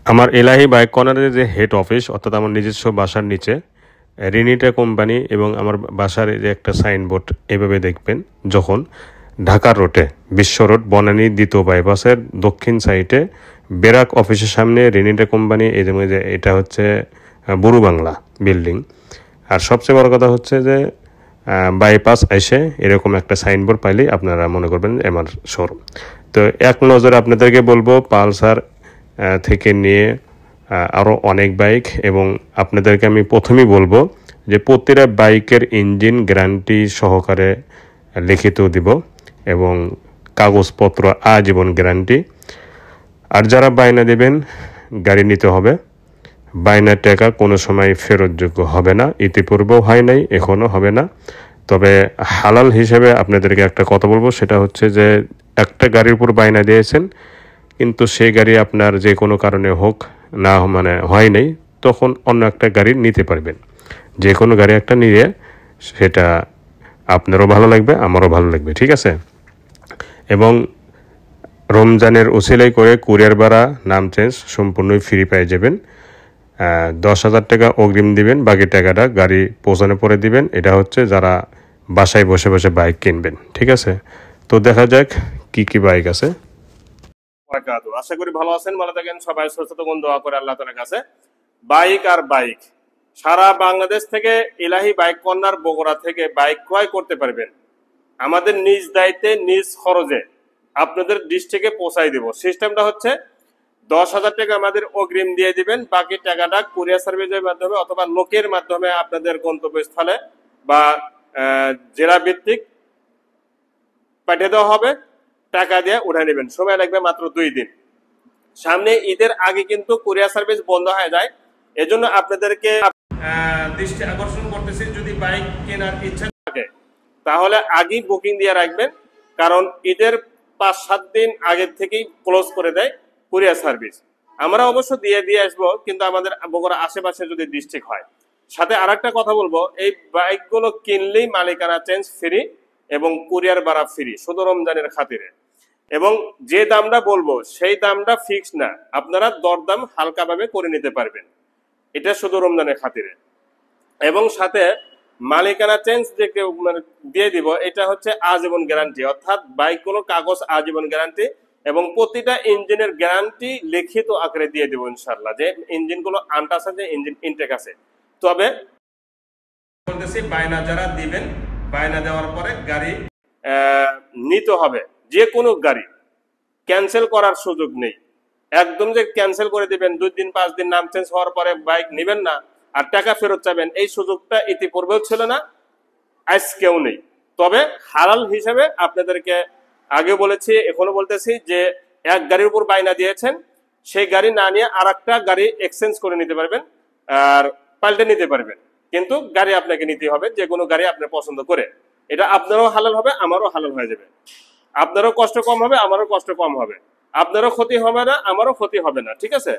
আমার এলাহি বাইক কর্নারের যে হেড অফিস অর্থাৎ আমার নিজস্ব বাসার নিচে রিনিটা কোম্পানি এবং আমার বাসার যে একটা সাইনবোর্ড এভাবে দেখবেন যখন ঢাকা রোডে বিশ্ব রোড বনানী দ্বিতীয় বাইপাসের দক্ষিণ সাইডে বেরাক অফিসের সামনে রিনিটা কোম্পানি এই যে এটা হচ্ছে বুরু বাংলা বিল্ডিং। আর সবচেয়ে বড় কথা হচ্ছে যে বাইপাস এসে এরকম একটা সাইনবোর্ড পাইলেই আপনারা মনে করবেন আমার শোরুম। তো এক নজরে আপনাদেরকে বলবো পালসার থেকে নিয়ে আরও অনেক বাইক, এবং আপনাদেরকে আমি প্রথমেই বলবো যে প্রতিটা বাইকের ইঞ্জিন গ্যারান্টি সহকারে লিখিত দিব এবং কাগজপত্র আজীবন গ্যারান্টি। আর যারা বায়না দেবেন গাড়ি নিতে হবে, বায়নার টাকা কোনো সময় ফেরতযোগ্য হবে না, ইতিপূর্বেও হয় নাই, এখনও হবে না। তবে হালাল হিসেবে আপনাদেরকে একটা কথা বলবো, সেটা হচ্ছে যে একটা গাড়ির উপর বায়না দিয়েছেন কিন্তু সেই গাড়ি আপনার যে কোনো কারণে হোক না হয় নাই, তখন অন্য একটা গাড়ি নিতে পারবেন। যে কোনো গাড়ি একটা নিয়ে সেটা আপনারও ভালো লাগবে, আমারও ভালো লাগবে, ঠিক আছে। এবং রমজানের উসিলাই করে কুরিয়ার ভাড়া নাম চেঞ্জ সম্পূর্ণই ফ্রি পেয়ে যাবেন। 10,000 টাকা অগ্রিম দিবেন, বাকি টাকাটা গাড়ি পৌঁছানোর পরে দিবেন। এটা হচ্ছে যারা বাসায় বসে বসে বাইক কিনবেন, ঠিক আছে। তো দেখা যাক কি কি বাইক আছে। আশা করি ভালো আছেন, ভালো থাকেন, সবাই সুস্থ থাকুন, দোয়া করে আল্লাহ তাআলার কাছে। বাইক আর বাইক সারা বাংলাদেশ থেকে এলাহি বাইক কর্নার বগুড়া থেকে বাইক ক্রয় করতে পারবেন আমাদের নিজ দায়িত্বে নিজ খরচে আপনাদের ডিস্ট্রিক্টে পৌঁছাই দেব। সিস্টেমটা হচ্ছে 10,000 টাকা আমাদের অগ্রিম দিয়ে দিবেন, বাকি টাকাটা কুরিয়ার সার্ভিসের মাধ্যমে অথবা লোকের মাধ্যমে আপনাদের গন্তব্যস্থলে বা জেলা ভিত্তিক পাঠিয়ে দেওয়া হবে। টাকা দিয়ে উঠে নেবেন, সময় লাগবে মাত্র 2 দিন। সামনে ঈদের আগে কিন্তু কুরিয়ার সার্ভিস বন্ধ হয়ে যায়, এজন্য আপনাদেরকে দৃষ্টি আকর্ষণ করতেছি, যদি বাইক কেনার ইচ্ছা থাকে তাহলে আগেই বুকিং দিয়ে রাখবেন, কারণ ঈদের 5-7 দিন আগের থেকেই ক্লোজ করে দেয় কুরিয়ার সার্ভিস। আমরা অবশ্য দিয়ে আসবো, কিন্তু আমাদের বগুড়া আশেপাশে যদি ডিস্ট্রিক্ট হয়। সাথে আরেকটা কথা বলবো, এই বাইকগুলো কিনলেই মালিকানা চেঞ্জ ফ্রি এবং কুরিয়ার ভাড়া ফ্রি, শুধু রমজানের খাতিরে। এবং যে দামটা বলবো সেই দামটা ফিক্স না, আপনারা দরদাম হালকাভাবে করে নিতে পারবেন, এটা শুধু রমজানের খাতিরে। এবং সাথে মালিকানা চেঞ্জ যে দিয়ে দিব, এটা হচ্ছে আজীবন গ্যারান্টি, অর্থাৎ বাইকগুলো কাগজ আজীবন গ্যারান্টি এবং প্রতিটা ইঞ্জিনের গ্যারান্টি লিখিত আকারে দিয়ে দিব ইনশাআল্লাহ, যে ইঞ্জিনগুলো আনটাস আছে, ইঞ্জিন ইনটেক আছে। তবে বলতেছি বায়না যারা দিবেন, বায়না দেওয়ার পরে গাড়ি নিতে হবে, যে কোনো গাড়ি ক্যান্সেল করার সুযোগ নেই। একদম যে ক্যান্সেল করে দিবেন, 2 দিন 5 দিন নাম চেঞ্জ হওয়ার পরে বাইক নেবেন না আর টাকা ফেরত চাবেন, এই সুযোগটা ইতিপূর্বেও ছিল না, আজকেও নেই। তবে হালাল হিসেবে আপনাদেরকে আগে বলেছি, এখনো বলতেছি যে এক গাড়ির উপর বায়না দিয়েছেন, সেই গাড়ি না নিয়ে আর একটা গাড়ি এক্সচেঞ্জ করে নিতে পারবেন আর পাল্টে নিতে পারবেন, কিন্তু গাড়ি আপনাকে নিতে হবে, যে কোনো গাড়ি আপনি পছন্দ করে। এটা আপনারও হালাল হবে, আমারও হালাল হয়ে যাবে, আপনারও কষ্ট কম হবে, আমারও কষ্ট কম হবে, আপনারও ক্ষতি হবে না, আমারও ক্ষতি হবে না, ঠিক আছে।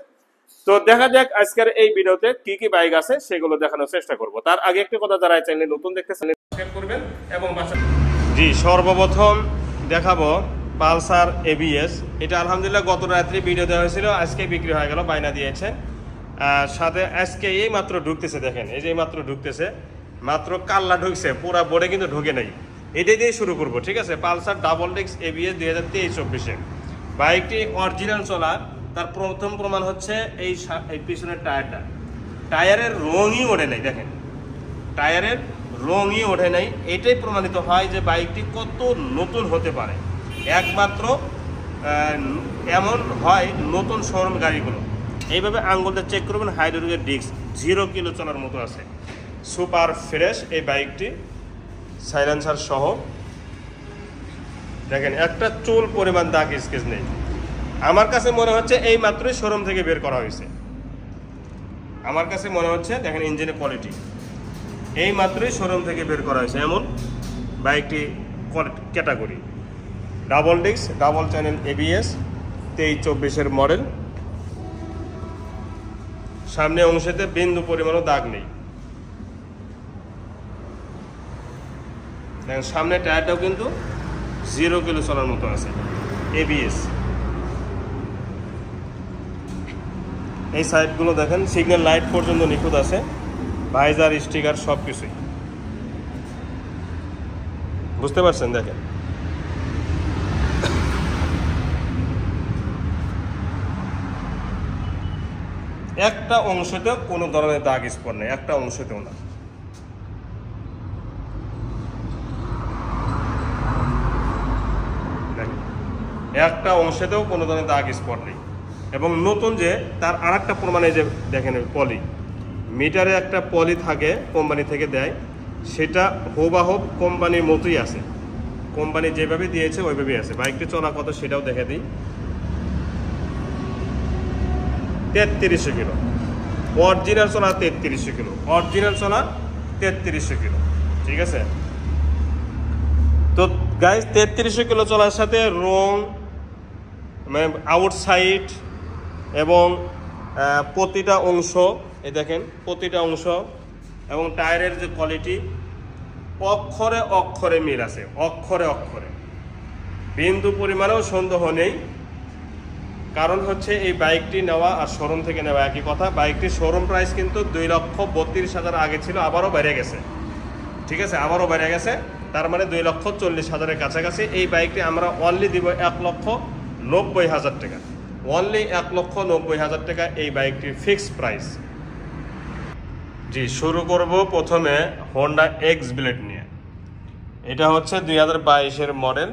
তো দেখা যাক আজকের এই ভিডিওতে কি কি বাইক আছে সেগুলো দেখানোর চেষ্টা করব। তার আগে একটি কথা, যারা চ্যানেলে নতুন দেখতে সাবস্ক্রাইব করবেন এবং জি সর্বপ্রথম দেখাবো পালসার এবিএস। এটা আলহামদুলিল্লাহ গত রাত্রে ভিডিও দেওয়া হয়েছিল, আজকে বিক্রি হয়ে গেল, বায়না দিয়েছেন। সাথে আজকে এই মাত্র ঢুকতেছে, দেখেন এই যে মাত্র ঢুকতেছে, মাত্র কাল্লা ঢুকছে, পুরা বোর্ডে কিন্তু ঢুকে নাই। এটাই দিয়ে শুরু করবো, ঠিক আছে। পালসার ডাবল ডিস্ক এবিএস 2023-24 বাইকটি অরিজিনাল চলা। তার প্রথম প্রমাণ হচ্ছে এই পিছনের টায়ারটা, টায়ারের রঙই ওঠে নাই, দেখেন টায়ারের রঙই ওঠে নাই। এটাই প্রমাণিত হয় যে বাইকটি কত নতুন হতে পারে। একমাত্র এমন হয় নতুন শোরুম গাড়িগুলো। এইভাবে আঙ্গুলটা চেক করবেন, হাইড্রোলিকের ডিস্ক 0 কিলো চলার মতো আছে, সুপার ফ্রেশ এই বাইকটি, সাইলেন্সার সহ। দেখেন একটা চুল পরিমাণ দাগ স্কেচ নেই। আমার কাছে মনে হচ্ছে এই মাত্রই শোরুম থেকে বের করা হয়েছে, আমার কাছে মনে হচ্ছে। দেখেন ইঞ্জিনের কোয়ালিটি, এই মাত্রই শোরুম থেকে বের করা হয়েছে এমন বাইকটি category. Double disc double channel ABS 23-24 model. সামনে অংশেতে বিন্দু পরিমাণও দাগ নেই। দেখেন সামনে টায়ারটাও কিন্তু 0 কিলো চলার মতো আছে, এবিএস। এই সাইডগুলো দেখেন, সিগন্যাল লাইট পর্যন্ত নিখুঁত আছে, ভাইজার স্টিকার সব কিছুই, বুঝতে পারছেন? দেখেন একটা অংশতেও কোনো ধরনের দাগ স্পট নেই, একটা অংশতেও না। একটা অংশেতেও কোনো ধরনের দাগ স্পট নেই। এবং নতুন যে তার আর একটা প্রমাণে যে দেখেন পলি, মিটারে একটা পলি থাকে কোম্পানি থেকে দেয়, সেটা হুবাহুব কোম্পানির মতোই আছে, কোম্পানি যেভাবে দিয়েছে ওইভাবেই আছে। বাইকটি চলা কত সেটাও দেখে দিই, 3300 কিলো অরিজিনাল চলা, 3300 কিলো অরিজিনাল চলা, 3300 কিলো, ঠিক আছে? তো গাইস 3300 কিলো চলার সাথে রং, মানে আউটসাইড এবং প্রতিটা অংশ, এই দেখেন প্রতিটা অংশ এবং টায়ারের যে কোয়ালিটি, অক্ষরে অক্ষরে মিল আছে, অক্ষরে অক্ষরে, বিন্দু পরিমাণেও সন্দেহ নেই। কারণ হচ্ছে এই বাইকটি নেওয়া আর শোরুম থেকে নেওয়া একই কথা। বাইকটির শোরুম প্রাইস কিন্তু 2,32,000 আগে ছিল, আবারও বেড়ে গেছে, ঠিক আছে? আবারও বেড়ে গেছে, তার মানে 2,40,000-এর কাছাকাছি। এই বাইকটি আমরা অনলি দিব 1,90,000 টাকা, অনলি 1,90,000 টাকা এই বাইকটির ফিক্সড প্রাইস। জি, শুরু করব প্রথমে হোন্ডা এক্স ব্লেড নিয়ে। এটা হচ্ছে 2022-এর মডেল,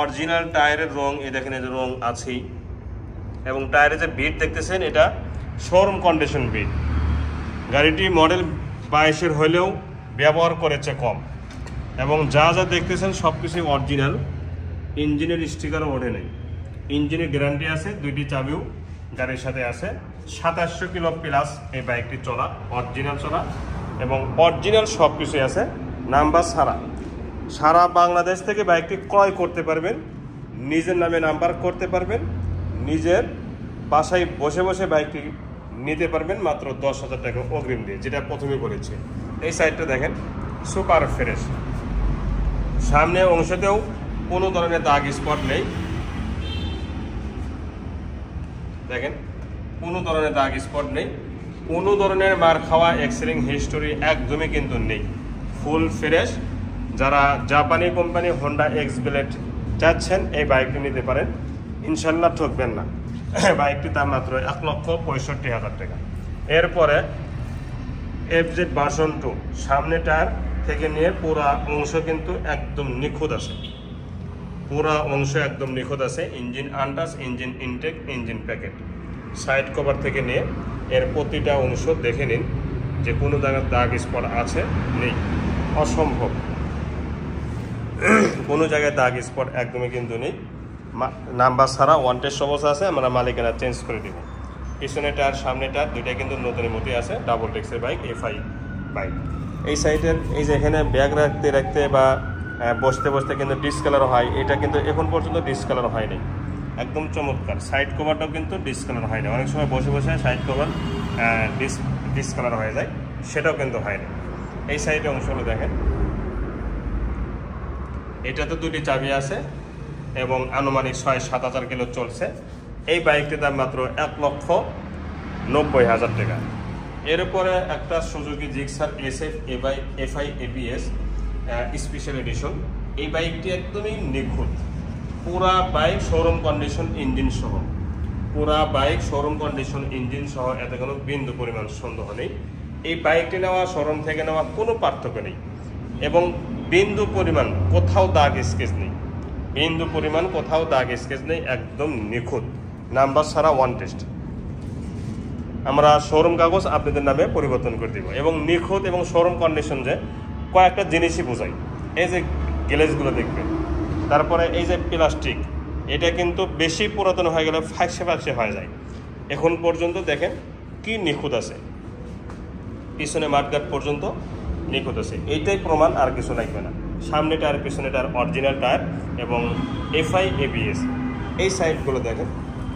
অরিজিনাল টায়ারের রং, এই দেখেন এই যে রং আছেই, এবং টায়ারের যে বিট দেখতেছেন এটা শোরুম কন্ডিশন বিট। গাড়িটি মডেল 22-এর হলেও ব্যবহার করেছে কম, এবং যা যা দেখতেছেন সব কিছুই অরিজিনাল। ইঞ্জিনের স্টিকারও ওঠে নেই, ইঞ্জিনের গ্যারান্টি আছে, 2টি চাবিও গাড়ির সাথে আছে। 2700 কিলো প্লাস এই বাইকটি চলা, অরিজিনাল চলা, এবং অরিজিনাল সব কিছুই আছে, নাম্বার ছাড়া। সারা বাংলাদেশ থেকে বাইকটি ক্রয় করতে পারবেন, নিজের নামে নাম্বার করতে পারবেন, নিজের বাসায় বসে বসে বাইকটি নিতে পারবেন মাত্র 10,000 টাকা অগ্রিম দিয়ে, যেটা প্রথমে বলেছি। এই সাইডটা দেখেন সুপার ফ্রেশ, সামনে অংশতেও কোনো ধরনের দাগ স্পট নেই, দেখেন কোনো ধরনের দাগ স্পট নেই, কোনো ধরনের মার খাওয়া এক্সেলিং হিস্টোরি একদমই কিন্তু নেই, ফুল ফ্রেশ। যারা জাপানি কোম্পানি হোন্ডা এক্স ব্লেড চাচ্ছেন এই বাইকটি নিতে পারেন, ইনশাল্লাহ ঠকবেন না। বাইকটির দাম মাত্র 1,65,000 টাকা। এরপরে FZ ভার্সন 2, সামনে টায়ার থেকে নিয়ে পুরা অংশ কিন্তু একদম নিখুঁত আছে, পুরা অংশ একদম নিখুঁত আছে, engine untouch, engine intact, engine packet, side cover থেকে নিয়ে এর প্রতিটা অংশ দেখে নিন যে কোনো জায়গায় দাগ স্পট আছে নেই, অসম্ভব, কোনো জায়গায় দাগ স্পট একদমই কিন্তু নেই। নাম্বার ছাড়া ওয়ান্টেস্ট অবস্থা আছে, আমরা মালিকানা চেঞ্জ করে দেব। পিছনে টায়ার সামনে টায়ার দুইটা কিন্তু নতুনের মতোই আছে, ডাবল ডিস্কের বাইক, FI বাইক। এই সাইডের এই যে এখানে ব্যাগ রাখতে রাখতে বা বসতে বসতে কিন্তু ডিসকালার হয়, এটা কিন্তু এখন পর্যন্ত ডিসকালার হয়নি, একদম চমৎকার। সাইড কভারটাও কিন্তু ডিসকালার হয়নি, অনেক সময় বসে বসে সাইড কভার ডিসকালার হয়ে যায়, সেটাও কিন্তু হয়নি। এই সাইডে অংশগুলো দেখেন, এটাতে 2টি চাবি আছে এবং আনুমানিক 6-7 হাজার কিলো চলছে। এই বাইকটির দাম মাত্র 1,90,000 টাকা। এরপরে একটা Suzuki Gixxer SF FI ABS special edition. এই বাইকটি একদমই নিখুঁত, পুরা বাইক শোরুম কন্ডিশন ইঞ্জিন সহ, পুরা বাইক শোরুম কন্ডিশন ইঞ্জিন সহ, এতে কোনো বিন্দু পরিমাণ সন্দেহ নেই। এই বাইকটি নেওয়া শোরুম থেকে নেওয়া কোনো পার্থক্য নেই, এবং বিন্দু পরিমাণ কোথাও দাগ স্কেচ নেই, বিন্দু পরিমাণ কোথাও দাগ স্কেচ নেই, একদম নিখুঁত, নাম্বার ছাড়া ওয়ান টেস্ট। আমরা শোরুম কাগজ আপনাদের নামে পরিবর্তন করে দিব, এবং নিখুঁত এবং শোরুম কন্ডিশন যে কয়েকটা জিনিসই বোঝাই। এই যে গ্লেজগুলো দেখবেন, তারপরে এই যে প্লাস্টিক, এটা কিন্তু বেশি পুরাতন হয়ে গেলে ফাঁকসে হয়ে যায়, এখন পর্যন্ত দেখেন কি নিখুঁত আছে, পিছনে মাঠগাট পর্যন্ত নিখুঁত আছে, এইটাই প্রমাণ, আর কিছু লাগবে না। সামনে টায়ার পিছনে টায়ার অরিজিনাল টায়ার এবং FI ABS। এই সাইডগুলো দেখেন,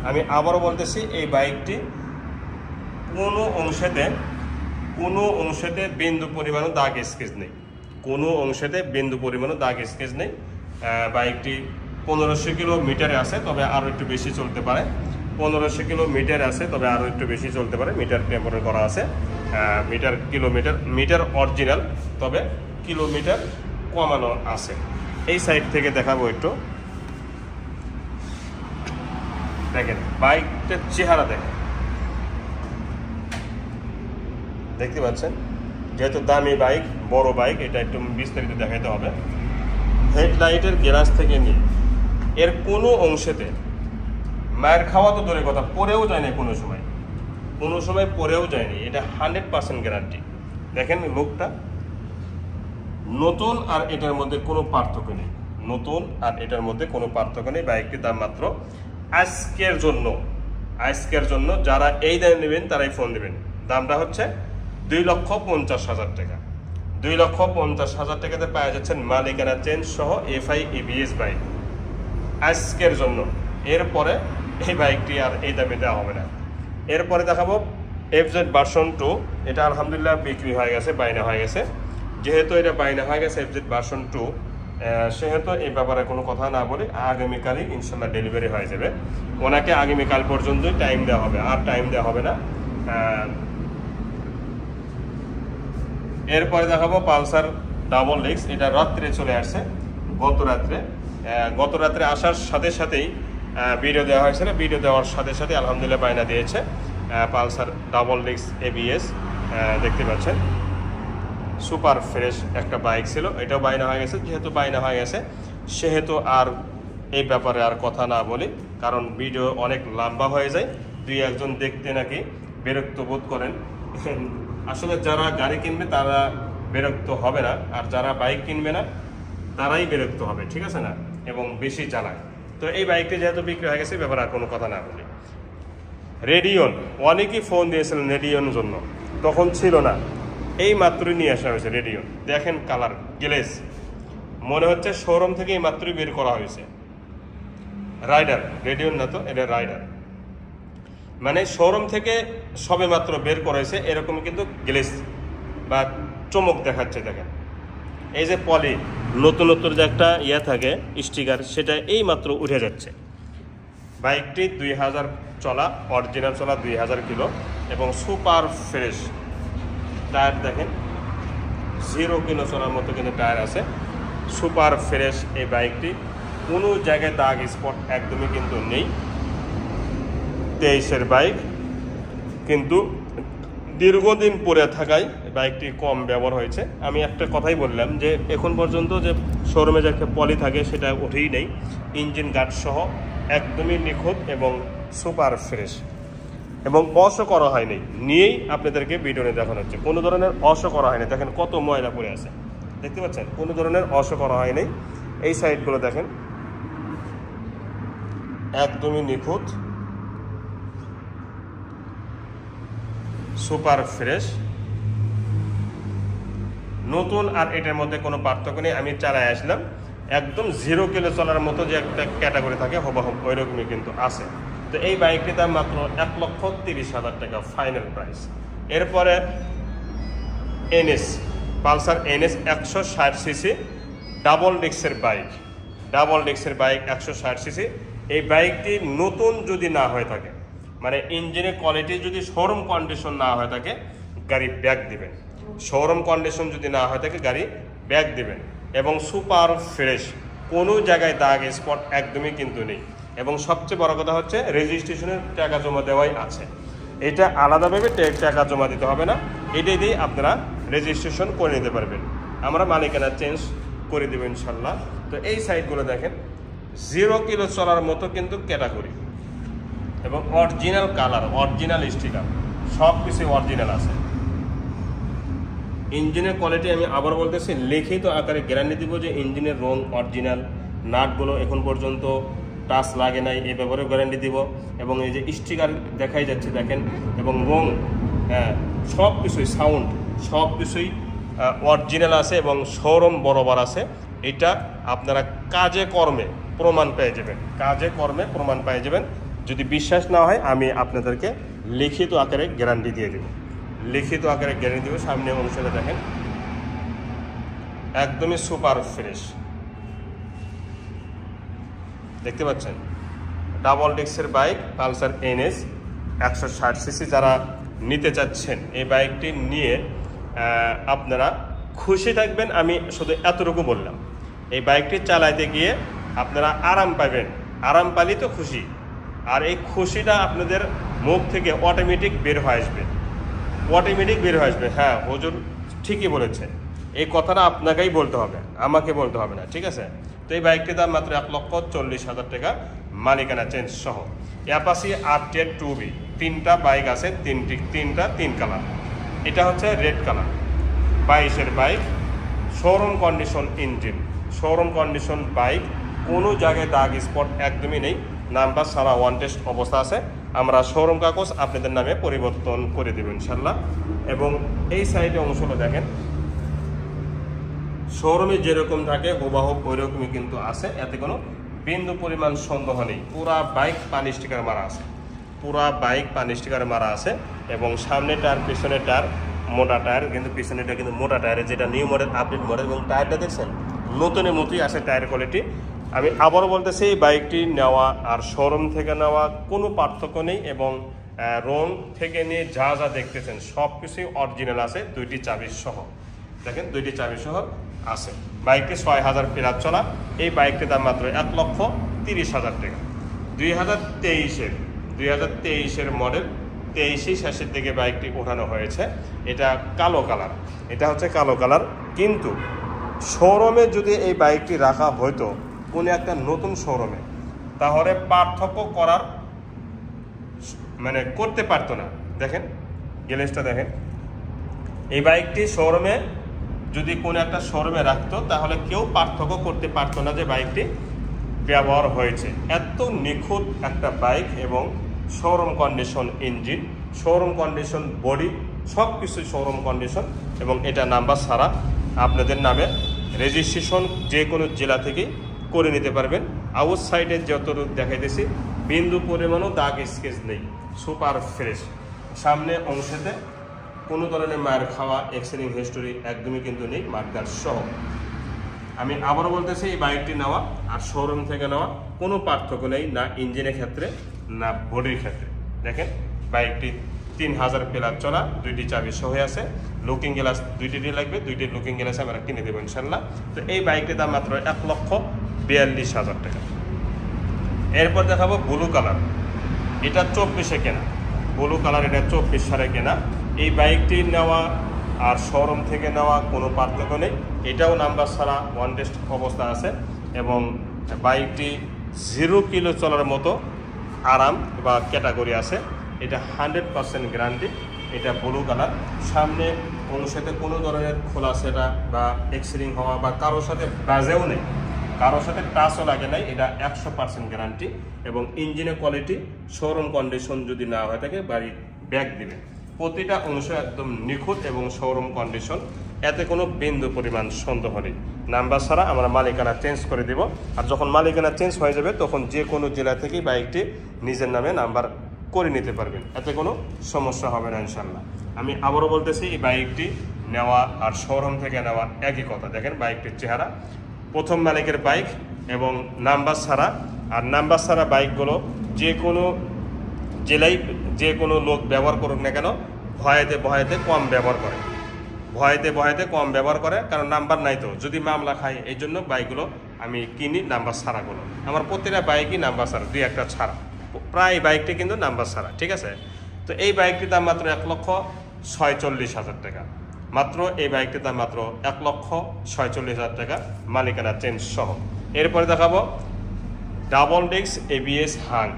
আমি আবারও বলতেছি এই বাইকটি কোনো অংশেতে বিন্দু পরিমাণও দাগ স্কেচ নেই, কোনো অংশেতে বিন্দু পরিমাণও দাগ স্কেচ নেই। বাইকটি 1500 কিলোমিটারে আছে, তবে আরও একটু বেশি চলতে পারে। 1500 কিলোমিটার আছে, তবে আরও একটু বেশি চলতে পারে, মিটার টেম্পারেচার করা আছে, মিটার অরিজিনাল, তবে কিলোমিটার কমানো আছে। এই সাইড থেকে দেখাবো একটু, দেখেন বাইকটার চেহারা দেখেন, দেখতে পাচ্ছেন, যেহেতু দামি বাইক, বড় বাইক, এটা একটু বিস্তারিত দেখাইতে হবে। হেডলাইটের গ্লাস থেকে নিয়ে এর কোনো অংশেতে মায়ের খাওয়া তো দূরের কথা, পরেও যায় না, কোনো সময় পরেও যায়নি, এটা 100% গ্যারান্টি। দেখেন লুকটা, নতুন আর এটার মধ্যে কোনো পার্থক্য নেই, নতুন আর এটার মধ্যে কোনো পার্থক্য নেই। বাইকটির দাম মাত্র আজকের জন্য যারা এই দামে নেবেন তারাই ফোন দেবেন। দামটা হচ্ছে 2,50,000 টাকা। 2,50,000 টাকাতে পাওয়া যাচ্ছেন মালিকানা চেঞ্জ সহ FI ABS বাইক আজকের জন্য। এরপরে এই বাইকটি আর এই দামে দেওয়া হবে না। এরপরে দেখাবো FZ ভার্সন 2। এটা আলহামদুলিল্লাহ বিক্রি হয়ে গেছে, বাইনা হয়ে গেছে। যেহেতু এটা বাইনা হয়ে গেছে FZ ভার্সন 2, সেহেতু এই ব্যাপারে কোনো কথা না বলে আগামীকালই ইনশাল্লাহ ডেলিভারি হয়ে যাবে। ওনাকে আগামীকাল পর্যন্তই টাইম দেওয়া হবে, আর টাইম দেওয়া হবে না। এরপরে দেখাবো পালসার ডাবল ডিস্ক। এটা রাত্রে চলে আসছে, গত রাত্রে আসার সাথে সাথেই ভিডিও দেওয়া হয়েছিল। ভিডিও দেওয়ার সাথে সাথে আলহামদুলিল্লাহ বাইনা দিয়েছে পালসার ডাবল ডিস্ক ABS। দেখতে পাচ্ছেন সুপার ফ্রেশ একটা বাইক ছিল, এটাও বাইনা হয়ে গেছে। যেহেতু বাইনা হয়ে গেছে সেহেতু আর এই ব্যাপারে আর কথা না বলি, কারণ ভিডিও অনেক লম্বা হয়ে যায়, দুই একজন দেখতে নাকি বিরক্ত বোধ করেন। আসলে যারা গাড়ি কিনবে তারা বিরক্ত হবে না, আর যারা বাইক কিনবে না তারাই বিরক্ত হবে, ঠিক আছে না, এবং বেশি চালায়। তো এই বাইকটি যেহেতু বিক্রি হয়ে গেছে, ব্যাপারে আর কোনো কথা না বলি। রেডিয়ন, অনেকেই ফোন দিয়েছিলেন রেডিয়নের জন্য, তখন ছিল না, এই মাত্রই নিয়ে আসা হয়েছে রেডিয়ন। দেখেন কালার, গ্লেজ, মনে হচ্ছে শোরুম থেকে এই মাত্রই বের করা হয়েছে। রাইডার, রেডিয়ন না তো, এটা রাইডার, মানে শোরুম থেকে সবে মাত্র বের করা হয়েছে, এরকম কিন্তু গ্লেজ বা চমক দেখাচ্ছে। দেখেন এই যে পলি নতুন যে একটা থাকে স্টিকার, সেটা এই মাত্র উঠে যাচ্ছে। বাইকটি 2000 চলা, অরিজিনাল চলা 2000 কিলো, এবং সুপার ফ্রেশ টায়ার। দেখেন 0 কিলো চলার মতো কিন্তু টায়ার আছে, সুপার ফ্রেশ এই বাইকটি, কোনো জায়গায় দাগ স্পট একদমই কিন্তু নেই। 23-এর বাইক, কিন্তু দীর্ঘদিন পরে থাকায় বাইকটি কম ব্যবহার হয়েছে। আমি একটা কথাই বললাম যে এখন পর্যন্ত যে শোরুমে যে একটা পলি থাকে সেটা ওঠেই নেই, ইঞ্জিন গার্ড সহ একদমই নিখুঁত এবং সুপার ফ্রেশ, এবং অশও করা হয়নি, নিয়েই আপনাদেরকে ভিডিওতে দেখানো হচ্ছে। কোনো ধরনের অশও করা হয়নি, দেখেন কত ময়লা পড়ে আছে, দেখতে পাচ্ছেন, কোনো ধরনের অশও করা হয়নি। এই সাইডগুলো দেখেন একদমই নিখুঁত, সুপার ফ্রেশ, নতুন আর এটার মধ্যে কোনো পার্থক্য নেই। আমি চালায় আসলাম, একদম 0 কিলো চলার মতো যে একটা ক্যাটাগরি থাকে হুবহু ওইরকমই কিন্তু আছে। তো এই বাইকটির দাম মাত্র 1,30,000 টাকা ফাইনাল প্রাইস। এরপরে NS, Pulsar NS 160 CC double ডিস্কের বাইক, 160 সিসি। এই বাইকটি নতুন যদি না হয়ে থাকে, মানে ইঞ্জিনের কোয়ালিটি যদি শোরুম কন্ডিশন না হয়ে থাকে, গাড়ি ব্যাক দিবেন। শোরুম কন্ডিশন যদি না হয়ে থাকে, গাড়ি ব্যাক দিবেন। এবং সুপার ফ্রেশ, কোনো জায়গায় দাগ স্পট একদমই কিন্তু নেই। এবং সবচেয়ে বড় কথা হচ্ছে রেজিস্ট্রেশনের টাকা জমা দেওয়াই আছে, এটা আলাদাভাবে টাকা জমা দিতে হবে না, এটাই দিয়ে আপনারা রেজিস্ট্রেশন করে নিতে পারবেন। আমরা মালিকানা চেঞ্জ করে দেবো ইনশাল্লাহ। তো এই সাইডগুলো দেখেন 0 কিলো চলার মতো কিন্তু ক্যাটাগরি, এবং অরিজিনাল কালার, অরিজিনাল স্টিকার, সব কিছু অরিজিনাল আছে। ইঞ্জিনের কোয়ালিটি আমি আবার বলতেছি, লিখিত আকারে গ্যারান্টি দিব যে ইঞ্জিনের রং অরিজিনাল, নাটগুলো এখন পর্যন্ত টাচ লাগে নাই, এই ব্যাপারেও গ্যারান্টি দিব। এবং এই যে স্টিকার দেখাই যাচ্ছে দেখেন, এবং রং, সব কিছুই, সাউন্ড, সব কিছুই অরিজিনাল আছে এবং শোরুম বরাবর আছে। এটা আপনারা কাজে কর্মে প্রমাণ পেয়ে যাবেন, যদি বিশ্বাস না হয় আমি আপনাদেরকে লিখিত আকারে গ্যারান্টি দিয়ে দেব, সামনে অনুসারে দেখেন একদমই সুপার ফ্রেশ, দেখতে পাচ্ছেন ডাবল ডিস্কের বাইক পালসার NS 160 সিসি যারা নিতে চাচ্ছেন এই বাইকটি নিয়ে আপনারা খুশি থাকবেন। আমি শুধু এতটুকু বললাম, এই বাইকটি চালাইতে গিয়ে আপনারা আরাম পাবেন, আরাম পালি তো খুশি, আর এই খুশিটা আপনাদের মুখ থেকে অটোমেটিক বের হয়ে আসবে, অটোমেটিক বের হয়ে আসবে। হ্যাঁ হুজুর ঠিকই বলেছে, এই কথাটা আপনাকেই বলতে হবে, আমাকে বলতে হবে না, ঠিক আছে। তো এই বাইকটির দাম মাত্র 1,40,000 টাকা, মালিকানা চেঞ্জ সহ। অ্যাপাচি R10 2B, 3টা বাইক আছে, তিন কালার। এটা হচ্ছে রেড কালার, 22-এর bike, showroom condition engine, showroom condition bike, কোনো জায়গায় দাগ স্পট একদমই নেই, নাম্বার সারা ওয়ান টেস্ট অবস্থা আছে। আমরা শোরুম কাগজ আপনাদের নামে পরিবর্তন করে দেব ইনশাল্লাহ। এবং এই সাইডে অংশটা দেখেন, শোরুমে যেরকম থাকে হুবাহুব ওই রকমই কিন্তু আছে, এতে কোনো বিন্দু পরিমাণ সন্দেহ নেই। পুরা বাইক পানি স্টিকার মারা আছে, পুরা বাইক পানি স্টিকার মারা আছে। এবং সামনে টায়ার, পিছনে টায়ার মোটা টায়ার, কিন্তু পিছনেটা কিন্তু মোটা টায়ারে, যেটা নিউ মডেল আপডেট মডেল। এবং টায়ারটা দেখছেন নতুনের মতোই আছে টায়ার কোয়ালিটি। আমি আবারও বলতেছি, এই বাইকটি নেওয়া আর শোরুম থেকে নেওয়া কোনো পার্থক্য নেই। এবং রং থেকে নিয়ে যা যা দেখতেছেন সব কিছুই অরিজিনাল আছে, 2টি চাবি সহ। দেখেন 2টি চাবি সহ আছে। বাইকটি 6,000 প্লাস চলা। এই বাইকটির দাম মাত্র 1,30,000 টাকা। 2023-এর মডেল, 23 শেষের দিকে বাইকটি ওঠানো হয়েছে। এটা কালো কালার, এটা হচ্ছে কালো কালার। কিন্তু শোরুমে যদি এই বাইকটি রাখা হয়তো কোনো একটা নতুন শোরুমে, তাহলে পার্থক্য করার মানে করতে পারতো না। দেখেন গ্যালেজটা দেখেন, এই বাইকটি শোরুমে যদি কোনো একটা শোরুমে রাখতো তাহলে কেউ পার্থক্য করতে পারতো না যে বাইকটি ব্যবহার হয়েছে। এত নিখুঁত একটা বাইক, এবং showroom condition engine, showroom condition body, সব কিছু শোরুম কন্ডিশন। এবং এটা নাম্বার ছাড়া আপনাদের নামে রেজিস্ট্রেশন যে কোনো জেলা থেকেই করে নিতে পারবেন। আউট সাইডে যতটুকু দেখাইতেছি বিন্দু পরিমাণও দাগ স্কেচ নেই, সুপার ফ্রেশ। সামনে অংশেতে কোনো ধরনের মায়ের খাওয়া, এক্সিডেন্ট হিস্টোরি একদমই কিন্তু নেই, মার্কার সহ। আমি আবারও বলতেছি, এই বাইকটি নেওয়া আর শোরুম থেকে নেওয়া কোনো পার্থক্য নেই, না ইঞ্জিনের ক্ষেত্রে না বডির ক্ষেত্রে। দেখেন বাইকটি 3,000 প্লাস চলা, 2টি চাবি সহ আছে। লুকিং গ্লাস 2টি লাগবে, 2টি লুকিং গ্লাস আমরা কিনে দেবো ইনশাল্লাহ। তো এই বাইকটির দাম মাত্র 1,42,000 টাকা। এরপর দেখাবো ব্লু কালার, এটা 24-এ কেনা ব্লু কালার, এটা 24 সালে কেনা। এই বাইকটি নেওয়া আর শোরুম থেকে নেওয়া কোনো পার্থক্য নেই। এটাও নাম্বার ছাড়া ওয়ান টেস্ট অবস্থা আছে। এবং বাইকটি 0 কিলো চলার মতো আরাম বা ক্যাটাগরি আছে। এটা 100% গ্যারান্টি। এটা ব্লু কালার। সামনে কোনো সাথে কোনো ধরনের খোলা সেটা বা এক্সিডেন্ট হওয়া বা কারোর সাথে বাজেও নেই, কারোর সাথে টাচও লাগে নাই। এটা 100% গ্যারান্টি। এবং ইঞ্জিনের কোয়ালিটি শোরুম কন্ডিশন যদি না হয়ে থাকে বাড়ি ব্যাগ দিবে। প্রতিটা অংশ একদম নিখুঁত এবং শোরুম কন্ডিশন, এতে কোনো বিন্দু পরিমাণ সন্দেহ নেই। নাম্বার ছাড়া আমরা মালিকানা চেঞ্জ করে দিব। আর যখন মালিকানা চেঞ্জ হয়ে যাবে তখন যে কোনো জেলা থেকেই বাইকটি নিজের নামে নাম্বার করে নিতে পারবেন, এতে কোনো সমস্যা হবে না ইনশাল্লাহ। আমি আবারও বলতেছি, এই বাইকটি নেওয়া আর শোরুম থেকে নেওয়া একই কথা। দেখেন বাইকটির চেহারা, প্রথম মালিকের বাইক এবং নাম্বার ছাড়া। আর নাম্বার ছাড়া বাইকগুলো যে কোনো জেলায় যে কোনো লোক ব্যবহার করুক না কেন, ভয়েতে কম ব্যবহার করে, কম ব্যবহার করে, কারণ নাম্বার নাই তো, যদি মামলা খায়। এই জন্য বাইকগুলো আমি কিনি নাম্বার ছাড়াগুলো। আমার প্রতিটা বাইকই নাম্বার ছাড়া, 2-1টা ছাড়া, প্রায় বাইকটি কিন্তু নাম্বার ছাড়া, ঠিক আছে। তো এই বাইকটির দাম মাত্র 1,46,000 টাকা। মাত্র এই বাইকটির দাম মাত্র 1,46,000 টাকা, মালিকানা চেঞ্জ সহ। এরপরে দেখাবো ডাবল ডিস্ক ABS হাং।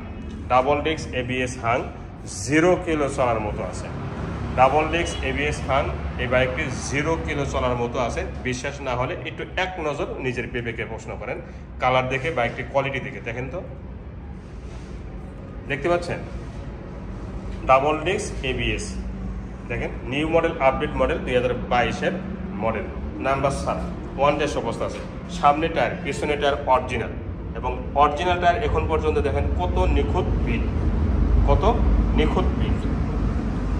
ডাবল ডিস্ক ABS হাং 0 কিলো চলার মতো আছে। ডাবল ডিস্ক ABS হাং, এই বাইকটি 0 কিলো চলার মতো আছে। বিশ্বাস না হলে একটু এক নজর নিজের বিবেকে প্রশ্ন করেন, কালার দেখে, বাইকটির কোয়ালিটি দেখে। দেখেন তো, দেখতে পাচ্ছেন ডাবল ডিস্ক ABS। দেখেন নিউ মডেল আপডেট মডেল, 2022-এর মডেল, নাম্বার ছাড়া, ওয়ান টেস্ট অবস্থা আছে। সামনে টায়ার, পিছনে টায়ার অরিজিনাল। এবং অরিজিনাল টায়ার এখন পর্যন্ত দেখেন কত নিখুঁত বিট,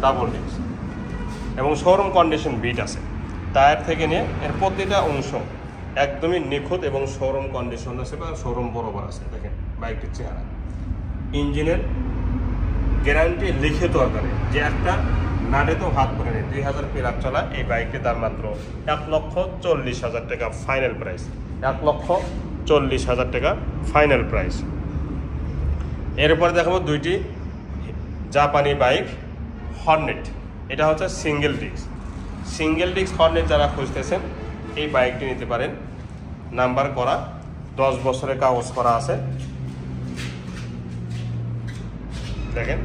ডাবল ডিস্ক এবং শোরুম কন্ডিশন বিট আছে। টায়ার থেকে নিয়ে এর প্রতিটা অংশ একদমই নিখুঁত এবং শোরুম কন্ডিশন আছে বা শোরুম বরাবর আছে। দেখেন বাইকটির চেহারা, ইঞ্জিনের গ্যারান্টি লিখিত আকারে, যে একটা নাটে তো হাত করে নেই। 2000 প্লাস চলা এই বাইকটির দাম মাত্র 1,40,000 টাকা ফাইনাল প্রাইস। 1,40,000 টাকা ফাইনাল প্রাইস। এরপরে দেখাবো দুইটি জাপানি বাইক হর্নেট। এটা হচ্ছে সিঙ্গেল ডিস্ক হর্নেট। যারা খুঁজতেছেন এই বাইকটি নিতে পারেন। নাম্বার করা, 10 বছরের কাগজ করা আছে। দেখেন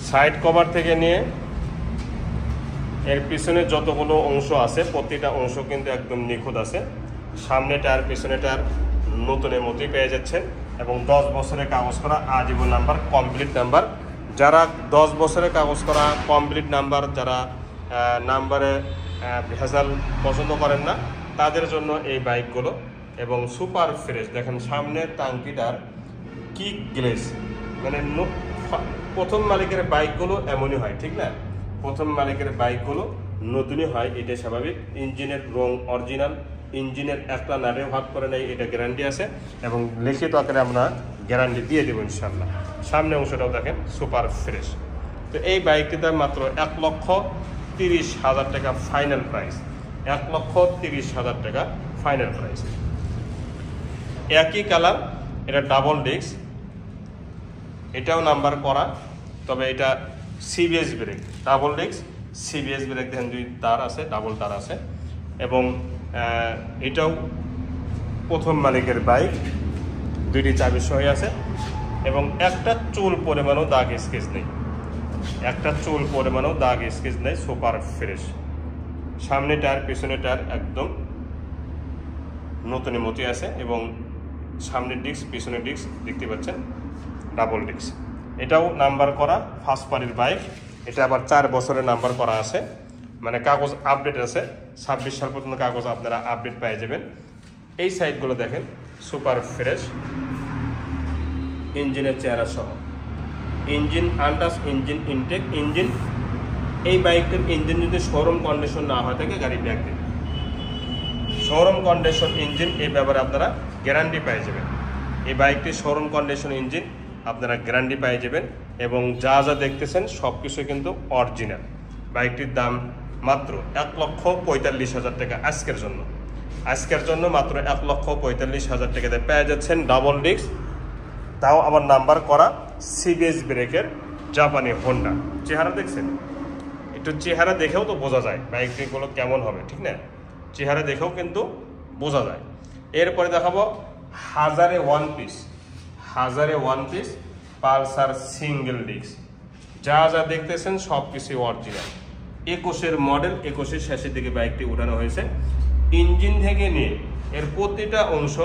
সাইড কভার থেকে নিয়ে এর পিছনে যতগুলো অংশ আছে প্রতিটা অংশ কিন্তু একদম নিখুঁত আছে। সামনে টায়ার পিছনে টায়ার নতুনের মতোই পেয়ে যাচ্ছেন এবং 10 বছরের কাগজ করা আজীবন নাম্বার, কমপ্লিট নাম্বার। যারা 10 বছরের কাগজ করা কমপ্লিট নাম্বার, যারা নাম্বারে ভেজাল পছন্দ করেন না, তাদের জন্য এই বাইকগুলো এবং সুপার ফ্রেশ। দেখেন সামনের টাঙ্কিটার কিক গ্লেস, মানে প্রথম মালিকের বাইকগুলো এমনই হয়, ঠিক না? প্রথম মালিকের বাইকগুলো নতুনই হয়, এটা স্বাভাবিক। ইঞ্জিনের রং অরিজিনাল, ইঞ্জিনের একটা নাটেও হাত করে নেই, এটা গ্যারান্টি আছে এবং লিখিত আকারে আমরা গ্যারান্টি দিয়ে দেবো ইনশাল্লাহ। সামনে অংশটাও দেখেন সুপার ফ্রেশ। তো এই বাইকটির দাম মাত্র 1,30,000 টাকা ফাইনাল প্রাইস। 1,30,000 টাকা ফাইনাল প্রাইস। একই কালার, এটা ডাবল ডিস্ক, এটাও নাম্বার করা, তবে এটা CBS brake. Double disc CBS brake, দেখেন 2 তার আছে, ডাবল তার আছে এবং এটাও প্রথম মালিকের বাইক, 2টি চাবি সহ আছে এবং একটা চুল পরিমাণও দাগ স্কেচ নেই, সুপার ফ্রেশ। সামনে টায়ার পিছনে টায়ার একদম নতুনের মতোই আছে এবং সামনের ডিস্ক পিছনের ডিস্ক দেখতে পাচ্ছেন ডাবল ডিস্ক। এটাও নাম্বার করা, ফার্স্ট পার্টির বাইক। এটা আবার 4 বছরের নাম্বার করা আছে, মানে কাগজ আপডেট আছে। 26 সাল পর্যন্ত কাগজ আপনারা আপডেট পেয়ে যাবেন। এই সাইডগুলো দেখেন সুপার ফ্রেশ, ইঞ্জিনের চেহারা সহ, engine untouch, engine intact. Engine, এই বাইকটার ইঞ্জিন যদি শোরুম কন্ডিশন না হয় থাকে গাড়ি ব্যাক দেবে। শোরুম কন্ডিশন ইঞ্জিন, এই ব্যাপারে আপনারা গ্যারান্টি পেয়ে যাবেন। এই বাইকটির শোরুম কন্ডিশন ইঞ্জিন আপনারা গ্যারান্টি পেয়ে যাবেন এবং যা যা দেখতেছেন সব কিছু কিন্তু অরিজিনাল। বাইকটির দাম মাত্র 1,45,000 টাকা আজকের জন্য মাত্র 1,45,000 টাকাতে পেয়ে যাচ্ছেন ডাবল ডিস্ক, তাও আবার নাম্বার করা সিবিএস ব্রেকের জাপানি হোন্ডা। চেহারা দেখছেন? একটু চেহারা দেখেও তো বোঝা যায় বাইকগুলো কেমন হবে, ঠিক না? চেহারা দেখেও কিন্তু বোঝা যায়। এরপরে দেখাবো হাজারে one piece Pulsar single disc. যা যা দেখতেছেন সব কিছু অরিজিনাল। 21-এর মডেল, 21-এর শেষের দিকে বাইকটি উঠানো হয়েছে। ইঞ্জিন থেকে নিয়ে এর প্রতিটা অংশ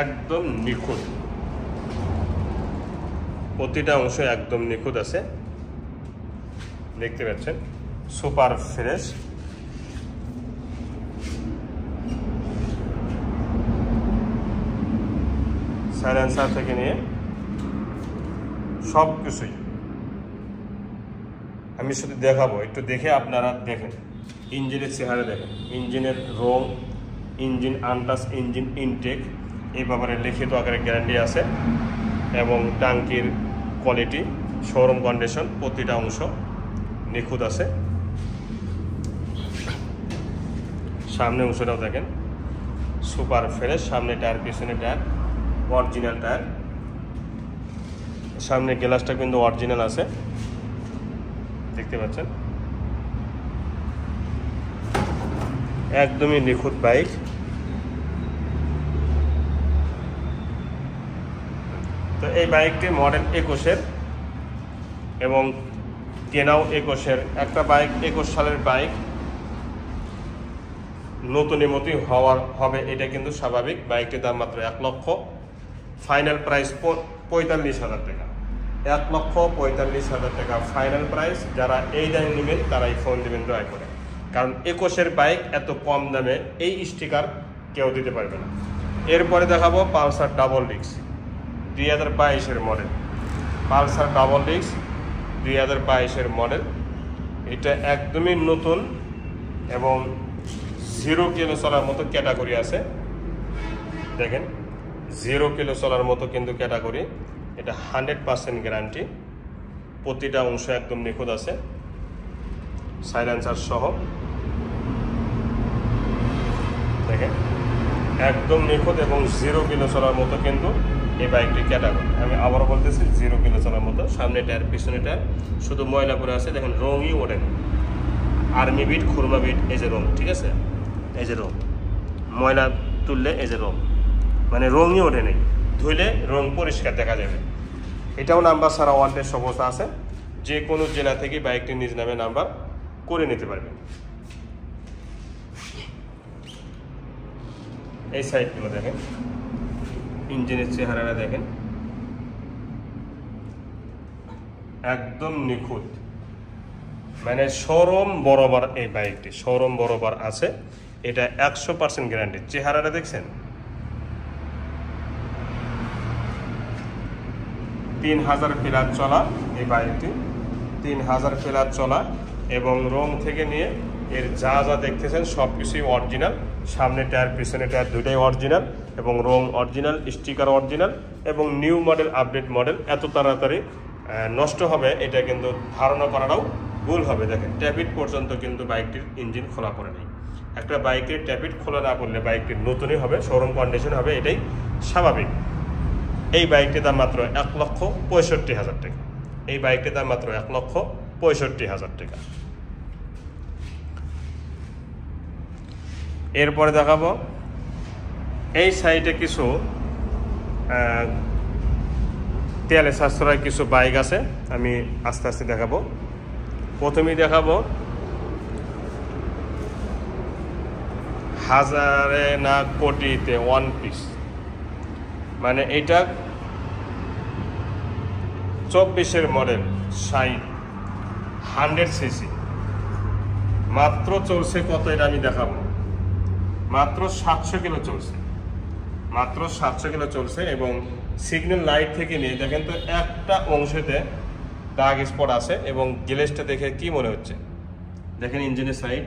একদম নিখুঁত, আছে, দেখতে পাচ্ছেন সুপার ফ্রেশ। সাইলেন্সার থেকে নিয়ে সব কিছুই আমি শুধু দেখাবো, একটু দেখে আপনারা দেখেন। ইঞ্জিনের চেহারা দেখেন, ইঞ্জিনের রং, ইঞ্জিন আনটাচ, ইঞ্জিন ইনটেক, এই ব্যাপারে লিখিত আকারে গ্যারান্টি আছে এবং টাঙ্কির কোয়ালিটি, শোরুম কন্ডিশন, প্রতিটা অংশ নিখুঁত আছে। সামনে অংশটাও দেখেন সুপার ফ্রেশ। সামনে টায়ার পিছনে টায়ার অরিজিনাল টায়ার। সামনে গ্লাসটা কিন্তু অরিজিনাল আছে, দেখতে পাচ্ছেন। একদমই নিখুঁত বাইক। তো এই বাইকটি মডেল 21-এর এবং কেনাও 21-এর। একটা বাইক 21 সালের বাইক নতুনের মতোই হবে, এটা কিন্তু স্বাভাবিক। বাইকটির দাম মাত্র 1,00,000, ফাইনাল প্রাইস 45,000 টাকা। 1,45,000 টাকা ফাইনাল প্রাইস। যারা এই দাম নেবেন তারাই ফোন দেবেন দয়া করে, কারণ 21-এর বাইক এত কম দামে এই স্টিকার কেউ দিতে পারবে না। এরপরে দেখাবো পালসার ডাবল ডিস্ক, 2022-এর মডেল। পালসার ডাবল ডিস্ক 2022-এর মডেল। এটা একদমই নতুন এবং 0 কিলো চলার মতো ক্যাটাগরি আছে। দেখেন 0 কিলো চলার মতো কিন্তু ক্যাটাগরি, এটা 100% গ্যারান্টি, প্রতিটা অংশ একদম নিখুঁত আছে, সাইলেন্সার সহ। দেখেন একদম নিখুঁত এবং 0 কিলো চলার মতো কিন্তু এই বাইকটি ক্যাটাগরি। আমি আবারও বলতেছি 0 কিলো চলার মতো। সামনে টায়ার পিছনে টায়ার শুধু ময়লা করে আছে, দেখেন রঙই ওঠে না, আর্মি বিট খুরমা বিট, এই যে রং, ঠিক আছে, এই যে রং, ময়লা তুললে এই যে রং, মানে রঙই ওঠে নেই, ধুইলে রং পরিষ্কার দেখা যাবে। এটাও নাম্বার ছাড়া ওয়ান্টেড অবস্থা আছে, যে কোনো জেলা থেকে বাইকটি নিজ নামে নাম্বার করে নিতে পারবেন। এই সাইডগুলো দেখেন, ইঞ্জিনের চেহারাটা দেখেন একদম নিখুঁত, মানে শোরুম বরাবর এই বাইকটি শোরুম বরাবর আছে, এটা 100% গ্যারান্টি। চেহারাটা দেখছেন, 3000 প্লাস চলা এই বাইকটি, 3000 প্লাস চলা, এবং রং থেকে নিয়ে এর যা যা দেখতেছেন সব কিছুই অরিজিনাল। সামনে টায়ার পিছনে টায়ার দুইটাই অরিজিনাল, এবং রং অরিজিনাল, স্টিকার অরিজিনাল, এবং নিউ মডেল আপডেট মডেল। এত তাড়াতাড়ি নষ্ট হবে এটা কিন্তু ধারণা করাটাও ভুল হবে। দেখেন ট্যাপিট পর্যন্ত কিন্তু বাইকটির ইঞ্জিন খোলা পড়ে নেই। একটা বাইকের ট্যাপিট খোলা না করলে বাইকটির নতুনই হবে, শোরুম কন্ডিশন হবে, এটাই স্বাভাবিক। এই বাইকটির দাম মাত্র 1,65,000 টাকা। এই বাইকটির দাম মাত্র 1,65,000 টাকা। এরপরে দেখাবো এই সাইডে কিছু তেলে সাশ্রয় কিছু বাইক আছে, আমি আস্তে আস্তে দেখাবো। প্রথমেই দেখাবো হাজারে না কোটিতে ওয়ান পিস, মানে এটা 24-এর মডেল, 100 সিসি, মাত্র চলছে কত এটা আমি দেখাবো, মাত্র 700 কিলো চলছে, মাত্র 700 কিলো চলছে। এবং সিগন্যাল লাইট থেকে নিয়ে দেখেন তো একটা অংশেতে দাগ স্পট আছে, এবং গ্লেসটা দেখে কি মনে হচ্ছে দেখেন, ইঞ্জিনের সাইড।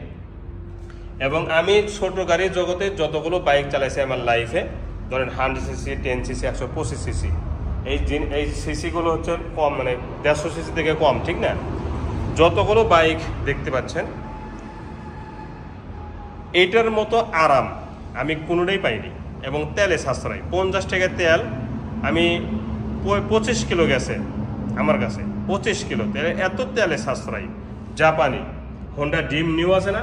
এবং আমি ছোট গাড়ির জগতে যতগুলো বাইক চালাইছি আমার লাইফে, ধরেন 100 সিসি, 10 সিসি, 125 সিসি, এই সিসিগুলো হচ্ছে কম, মানে 150 সিসি থেকে কম, ঠিক না? যতগুলো বাইক দেখতে পাচ্ছেন এইটার মতো আরাম আমি কোনোটাই পাইনি, এবং তেলে সাশ্রয়। 50 টাকার তেল আমি 25 কিলো গেছে আমার কাছে, 25 কিলো তেলে, এত তেলে সাশ্রয়। জাপানি হোন্ডা ড্রিম নিউ আছে না,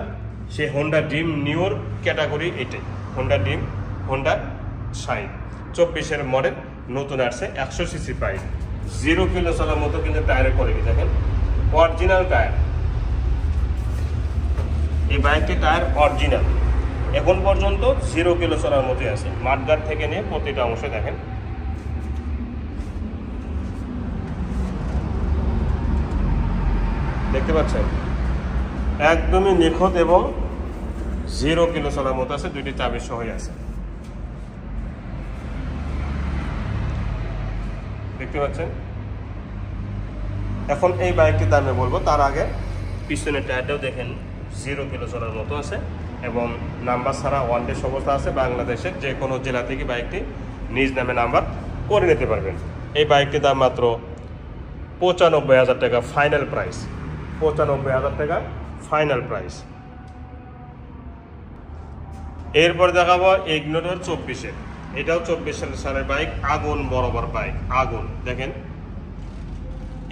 সেই হোন্ডা ড্রিম নিউর ক্যাটাগরি এটাই, হোন্ডা শাইন 24-এর মডেল, নতুন আসছে, 100 সিসি প্রাইস, 0 কিলো চলার মতো কিন্তু টায়ারের কোয়ালিটি দেখেন, অরিজিনাল টায়ার। এই বাইকটি টায়ার অরিজিনাল, এখন পর্যন্ত 0 কিলো চলার মতোই আছে, মাঠগার্ড থেকে নিয়ে প্রতিটা অংশে দেখেন। দেখতে পাচ্ছেন একদমই নিখুঁত এবং 0 কিলো চলার মতো আছে, দুইটি চাবি সহই আছে, দেখতে পাচ্ছেন। এখন এই বাইকটির দামে বলবো, তার আগে পিছনের টায়ারটাও দেখেন 0 কিলো চলার মতো আছে, এবং নাম্বার ছাড়া ওয়ান্টেড অবস্থা আছে। বাংলাদেশের যে কোনো জেলা থেকে বাইকটি নিজ নামে নাম্বার করে নিতে পারবেন। এই বাইকটির দাম মাত্র 95,000 টাকা ফাইনাল প্রাইস, 95,000 টাকা ফাইনাল প্রাইস। এরপর দেখাবো ইগনোটর 24-এর, এটাও 24 সালের বাইক, আগুন বরাবর বাইক, আগুন দেখেন,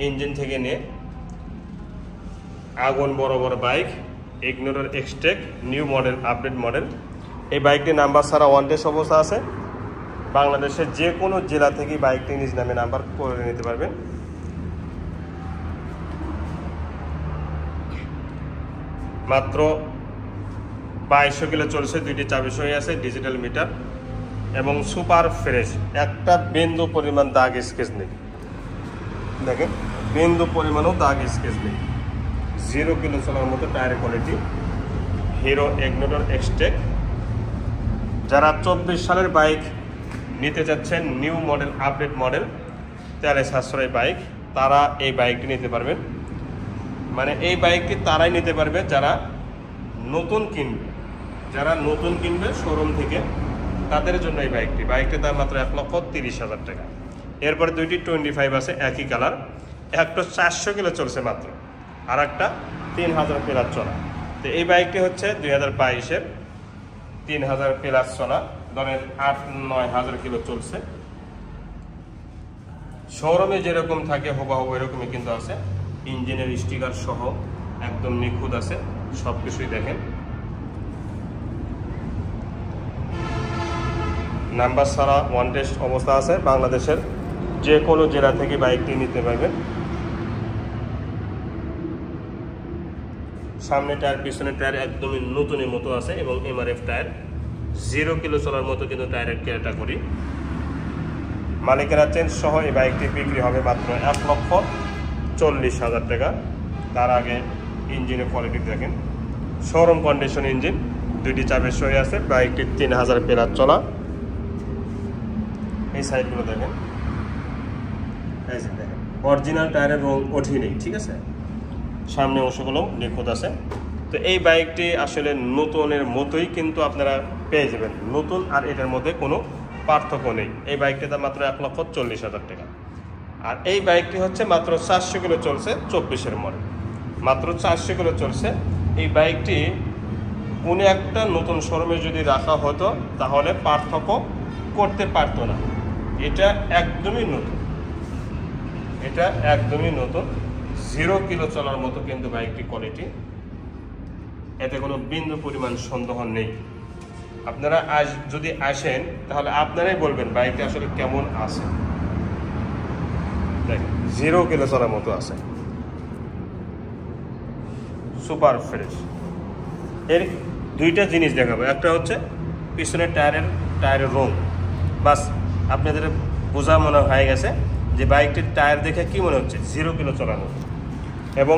ইঞ্জিন থেকে নিয়ে আগুন বরাবর bike, Ignitor Xtec new model update model. এই বাইকটি নাম্বার ছাড়া ওয়ান্টেড অবস্থা আছে, বাংলাদেশের যে কোনো জেলা থেকে বাইকটি নিজ নামে নাম্বার করে নিতে পারবেন। মাত্র 2200 কিলো চলছে, দুইটি চাবি সই আছে, ডিজিটাল মিটার, এবং সুপার ফ্রেশ, একটা বিন্দু পরিমাণ দাগ স্কেচ নেই, দেখেন বিন্দু পরিমাণও দাগ স্কেচ নেই, 0 কিলো চলার মতো tyre quality, hero Ignitor Xtec. যারা 24 সালের বাইক নিতে চাচ্ছেন, নিউ মডেল আপডেট মডেল, তেলে সাশ্রয় বাইক, তারা এই বাইকটি নিতে পারবেন। মানে এই বাইকটি তারাই নিতে পারবে যারা নতুন কিনবে, শোরুম থেকে তাদের জন্য এই বাইকটির দাম মাত্র 1,30,000 টাকা। এরপরে দুইটি 25 আছে একই কালার, একটা 400 কিলো চলছে মাত্র, আর একটা 3000 প্লাস চলা। তো এই বাইকটি হচ্ছে 2022-এর 3000 প্লাস চলা, ধরেন 8-9 হাজার কিলো চলছে। শোরুমে যেরকম থাকে হুবহু এরকমই কিন্তু আছে, ইঞ্জিনের স্টিকার সহ একদম নিখুঁত আছে, সব কিছুই দেখেন। নাম্বার ছাড়া ওয়ান টেস্ট অবস্থা আছে, বাংলাদেশের যে কোনো জেলা থেকে বাইকটি নিতে পারবেন। সামনে টায়ার পিছনের টায়ার একদমই নতুনের মতো আছে এবং MRF টায়ার, 0 কিলো চলার মতো কিন্তু টায়ারের ক্যাটাগরি। মালিকেরা চেঞ্জ সহ এই বাইকটি বিক্রি হবে মাত্র 1,40,000 টাকা। তার আগে ইঞ্জিনের কোয়ালিটি দেখেন, শোরুম কন্ডিশন ইঞ্জিন, দুইটি চাবির সই আছে, বাইকটি 3000 প্লাস চলা। এই সাইডগুলো দেখেন, অরিজিনাল টায়ারের রং ওঠেনি, ঠিক আছে, সামনে অংশগুলো নিখুঁত আছে। তো এই বাইকটি আসলে নতুনের মতোই কিন্তু আপনারা পেয়ে যাবেন, নতুন আর এটার মধ্যে কোনো পার্থক্য নেই। এই বাইকটির দাম মাত্র 1,40,000 টাকা। আর এই বাইকটি হচ্ছে মাত্র 400 কিলো চলছে, 24-এর মডেল, মাত্র 400 কিলো চলছে। এই বাইকটি কোনো একটা নতুন শোরুমে যদি রাখা হতো তাহলে পার্থক্য করতে পারতো না। এটা একদমই নতুন, এটা একদমই নতুন, 0 কিলো চলার মতো কিন্তু বাইকটি কোয়ালিটি, এতে কোনো বিন্দু পরিমাণ সন্দেহ নেই। আপনারা যদি আসেন তাহলে আপনারাই বলবেন বাইকটা আসলে কেমন আছে। দেখেন 0 কিলো চলার মতো আছে, সুপার ফ্রেশ। এর দুইটা জিনিস দেখাবো, একটা হচ্ছে পিছনের টায়ারের রং, বাস আপনাদের বোঝা মনে হয়ে গেছে যে বাইকটির টায়ার দেখে কি মনে হচ্ছে 0 কিলো চলানো, এবং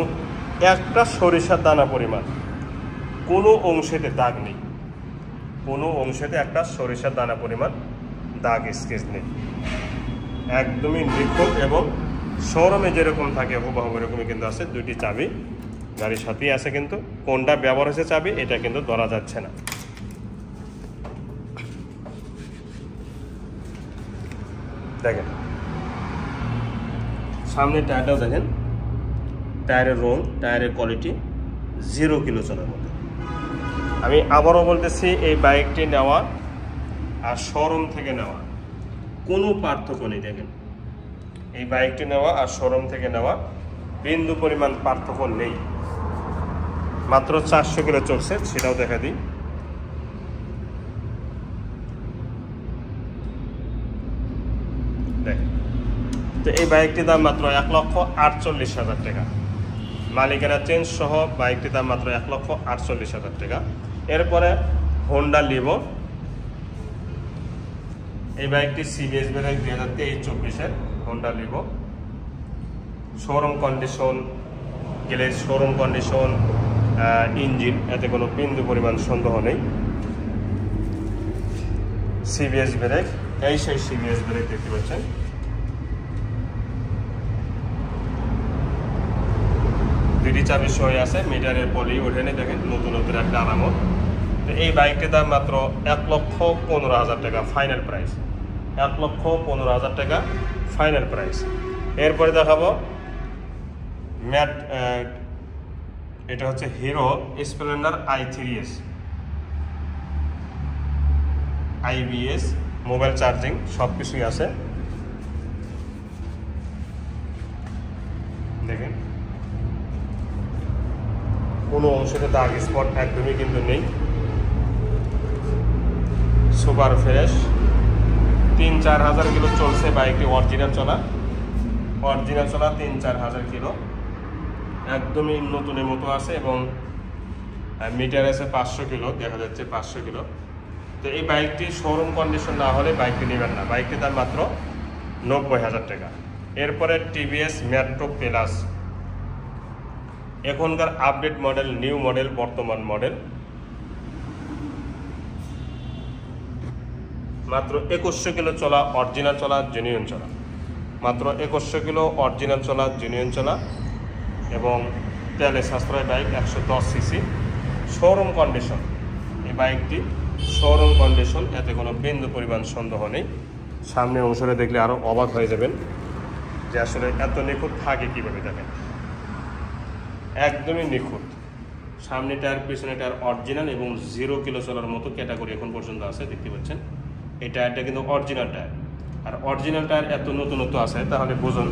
একটা সরিষার দানা পরিমাণ কোনো অংশেতে দাগ নেই, কোনো অংশেতে একটা সরিষার দানা পরিমাণ দাগ স্কেচ নেই, একদমই নিখুঁত এবং শোরুমে যেরকম থাকে হুবহু এরকমই কিন্তু আছে। দুইটি চাবি গাড়ির সাথেই আছে, কিন্তু কোনটা ব্যবহার হয়েছে চাবি এটা কিন্তু ধরা যাচ্ছে না। দেখেন সামনে টায়ারটাও দেখেন, টায়ারের রং, টায়ারের কোয়ালিটি 0 কিলো চলার মতো। আমি আবারও বলতেছি, এই বাইকটি নেওয়া আর শোরুম থেকে নেওয়া কোনো পার্থক্য নেই। দেখেন এই বাইকটি নেওয়া আর শোরুম থেকে নেওয়া বিন্দু পরিমাণ পার্থক্য নেই, মাত্র 400 কিলো চলছে, সেটাও দেখা দিই। দেখেন, তো এই বাইকটির দাম মাত্র 1,48,000 টাকা। মালিকেরা চেঞ্জ সহ বাইকটির দাম মাত্র 1,48,000 টাকা। এরপরে হোন্ডা লিভো, এই বাইকটি CBS ব্রেক 2023-24-এর Honda Livo, showroom condition, glaze showroom condition, engine, এতে কোনো বিন্দু পরিমাণ সন্দেহ নেই। CBS ব্রেক, এই সেই CBS ব্রেক দেখতে পাচ্ছেন। দুইটি চাবি সই আছে, মিটারের পলি ওঠেনি, দেখেন নতুন একটা আলামত। তো এই বাইকটির দাম মাত্র 1,15,000 টাকা ফাইনাল প্রাইস, 1,15,000 টাকা ফাইনাল প্রাইস। এরপরে দেখাবো ম্যাট, এটা হচ্ছে hero Splendor i3s, IBS, mobile charging সব কিছুই আছে। দেখেন কোনো অংশতে দাগ স্পট একদমই কিন্তু নেই, সুপার ফ্রেশ। 3-4 হাজার কিলো চলছে বাইকটি, অরিজিনাল চলা 3-4 হাজার কিলো, একদমই নতুনের মতো আছে এবং মিটার আছে 500 কিলো, দেখা যাচ্ছে 500 কিলো। তো এই বাইকটি শোরুম কন্ডিশন না হলে বাইকটি নেবেন না, বাইকটি তার মাত্র 90,000 টাকা। এরপরে TVS মেট্রো প্লাস, এখনকার আপডেট মডেল, নিউ মডেল, বর্তমান মডেল, মাত্র 2100 কিলো চলা, অরিজিনাল চলা, জেনুইন চলা, মাত্র 2100 কিলো অরিজিনাল চলা, জেনুইন চলা এবং তেলে সাশ্রয় বাইক, 110 সিসি, শোরুম কন্ডিশন। এই বাইকটি শোরুম কন্ডিশন, এতে কোনো বিন্দু পরিমাণ সন্দেহ নেই। সামনে অংশটা দেখলে আরও অবাক হয়ে যাবেন যে আসলে এত নিখুঁত থাকে কীভাবে। দেখেন একদমই নিখুঁত। সামনে টায়ার পিছনে টায়ার অরিজিনাল এবং 0 কিলো চলার মতো ক্যাটাগরি এখন পর্যন্ত আছে, দেখতে পাচ্ছেন। এই টায়ারটা কিন্তু অরিজিনাল টায়ার, আর অরিজিনাল টায়ার এত নতুনত্ব আছে, তাহলে বুঝুন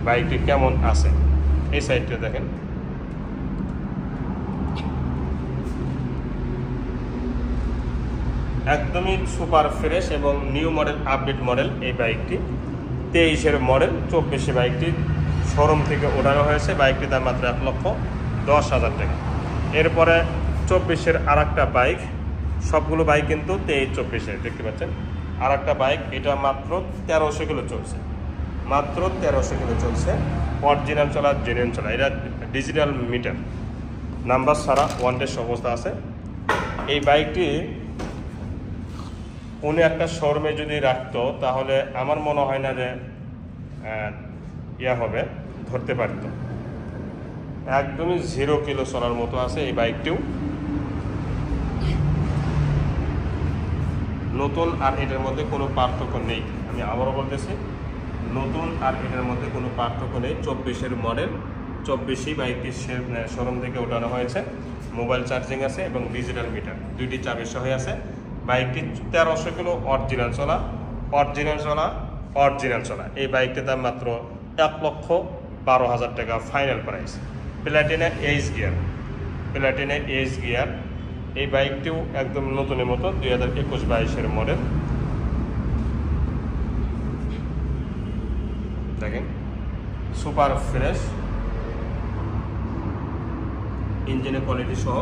বাইকটি কেমন আছে। এই সাইডটা দেখেন, একদমই সুপার ফ্রেশ এবং নিউ মডেল, আপডেট মডেল। এই বাইকটি 23-এর মডেল, 24-এ বাইকটি শোরুম থেকে ওঠানো হয়েছে। বাইকটির দাম মাত্র 1,10,000 টাকা। এরপরে 24-এর আর একটা বাইক, সবগুলো বাইক কিন্তু 23-24-এর, দেখতে পাচ্ছেন। আর একটা বাইক, এটা মাত্র 1300 কিলো চলছে, মাত্র 1300 কিলো চলছে। অরিজিনাল চলা, জেনুইন চলা, এটা ডিজিটাল মিটার, নাম্বার ছাড়া, ওয়ান্টেড অবস্থা আছে। এই বাইকটি উনি একটা শোরুমে যদি রাখতো তাহলে আমার মনে হয় না যে হবে, ধরতে পারত। একদমই 0 কিলো চলার মতো আছে এই বাইকটিও। নতুন আর এটার মধ্যে কোনো পার্থক্য নেই, আমি আবারও বলতেছি, নতুন আর এটার মধ্যে কোনো পার্থক্য নেই। 24-এর মডেল, 24-এই বাইকটি শোরুম থেকে ওঠানো হয়েছে। মোবাইল চার্জিং আছে এবং ডিজিটাল মিটার, দুইটি চাবি সহ আছে। বাইকটি 1300 কিলো অরিজিনাল চলা, অরিজিনাল চলা, অরিজিনাল চলা। এই বাইকটির দাম মাত্র 1,12,000 টাকা final price. Platina H gear, Platina H gear. এই বাইকটিও একদম নতুনের মতো, 2021-22-এর মডেল। দেখেন সুপার ফ্রেশ, ইঞ্জিনের কোয়ালিটি সহ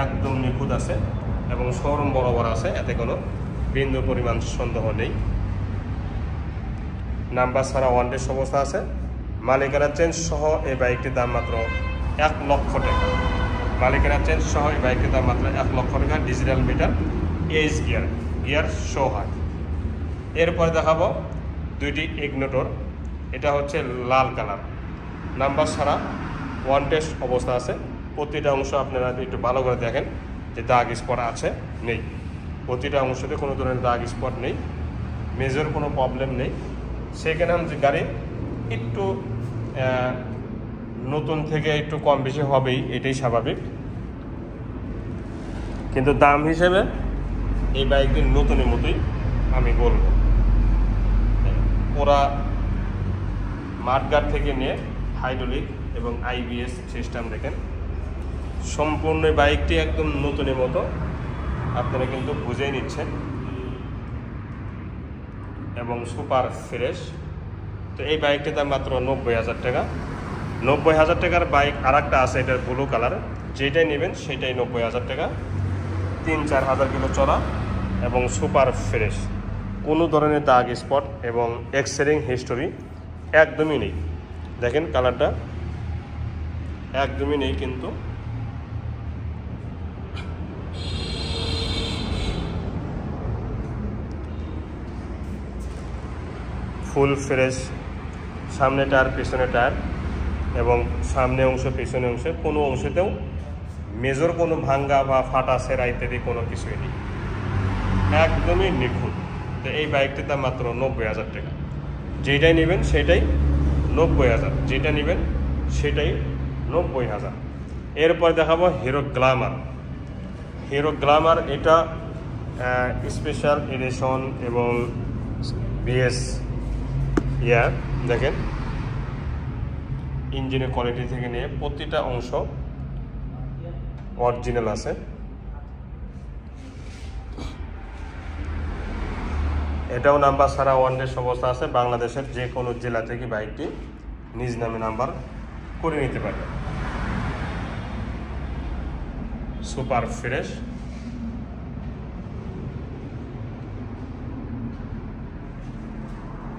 একদম নিখুঁত আছে এবং শোরুম বরাবর আছে, এতে কোনো বিন্দু পরিমাণ সন্দেহ নেই। নাম্বার ছাড়া ওয়ান্টেড অবস্থা আছে। মালিকানা চেঞ্জ সহ এই বাইকটির দাম মাত্র 1 লক্ষ টাকা। মালিকানা চেঞ্জ সহ এই বাইকটির দাম মাত্র 1 লক্ষ টাকা। Digital meter, H gear, gear show হয়। এরপরে দেখাবো দুইটি ইগনোটর, এটা হচ্ছে লাল কালার, নাম্বার ছাড়া, ওয়ান্টেড অবস্থা আছে। প্রতিটা অংশ আপনারা একটু ভালো করে দেখেন যে দাগ স্পট আছে নেই, প্রতিটা অংশতে কোনো ধরনের দাগ স্পট নেই, মেজর কোনো প্রবলেম নেই। সেকেন্ড হ্যান্ড যে গাড়ি একটু নতুন থেকে একটু কম বেশি হবেই, এটাই স্বাভাবিক, কিন্তু দাম হিসেবে এই বাইকটি নতুনের মতোই আমি বলবো। ওরা মাঠগার্ড থেকে নিয়ে হাইড্রোলিক এবং আইবিএস সিস্টেম দেখেন, সম্পূর্ণ বাইকটি একদম নতুনের মতো আপনারা কিন্তু বুঝেই নিচ্ছেন এবং সুপার ফ্রেশ। তো এই বাইকটির দাম মাত্র 90,000 টাকা। 90,000 টাকার বাইক আর একটা আছে, এটার ব্লু কালার, যেটাই নেবেন সেটাই 90,000 টাকা। 3-4 হাজার কিলো চলা এবং সুপার ফ্রেশ, কোনো ধরনের দাগ স্পট এবং এক্সেরিং হিস্টোরি একদমই নেই। দেখেন কালারটা একদমই নেই, কিন্তু ফুল ফ্রেশ। সামনে টায়ার, পিছনে টায়ার এবং সামনে অংশ পিছনে অংশে কোনো অংশতেও মেজর কোনো ভাঙ্গা বা ফাটা সেরা ইত্যাদি কোনো কিছুই নেই, একদমই নিখুঁত। তো এই বাইকটির দাম মাত্র 90,000 টাকা। যেটাই নেবেন সেটাই 90,000, যেটা নেবেন সেটাই 90,000। এরপর দেখাবো হিরো গ্ল্যামার। হিরো গ্ল্যামার এটা স্পেশাল এডিশন এবং বিএস ইয়ার। দেখেন ইঞ্জিনের কোয়ালিটি থেকে নিয়ে প্রতিটা অংশ অরিজিনাল আছে। এটাও নাম্বার ছাড়া ওয়ান্টেড অবস্থা আছে। বাংলাদেশের যে কোনো জেলা থেকে বাইকটি নিজ নামে নাম্বার করে নিতে পারবে। Super fresh.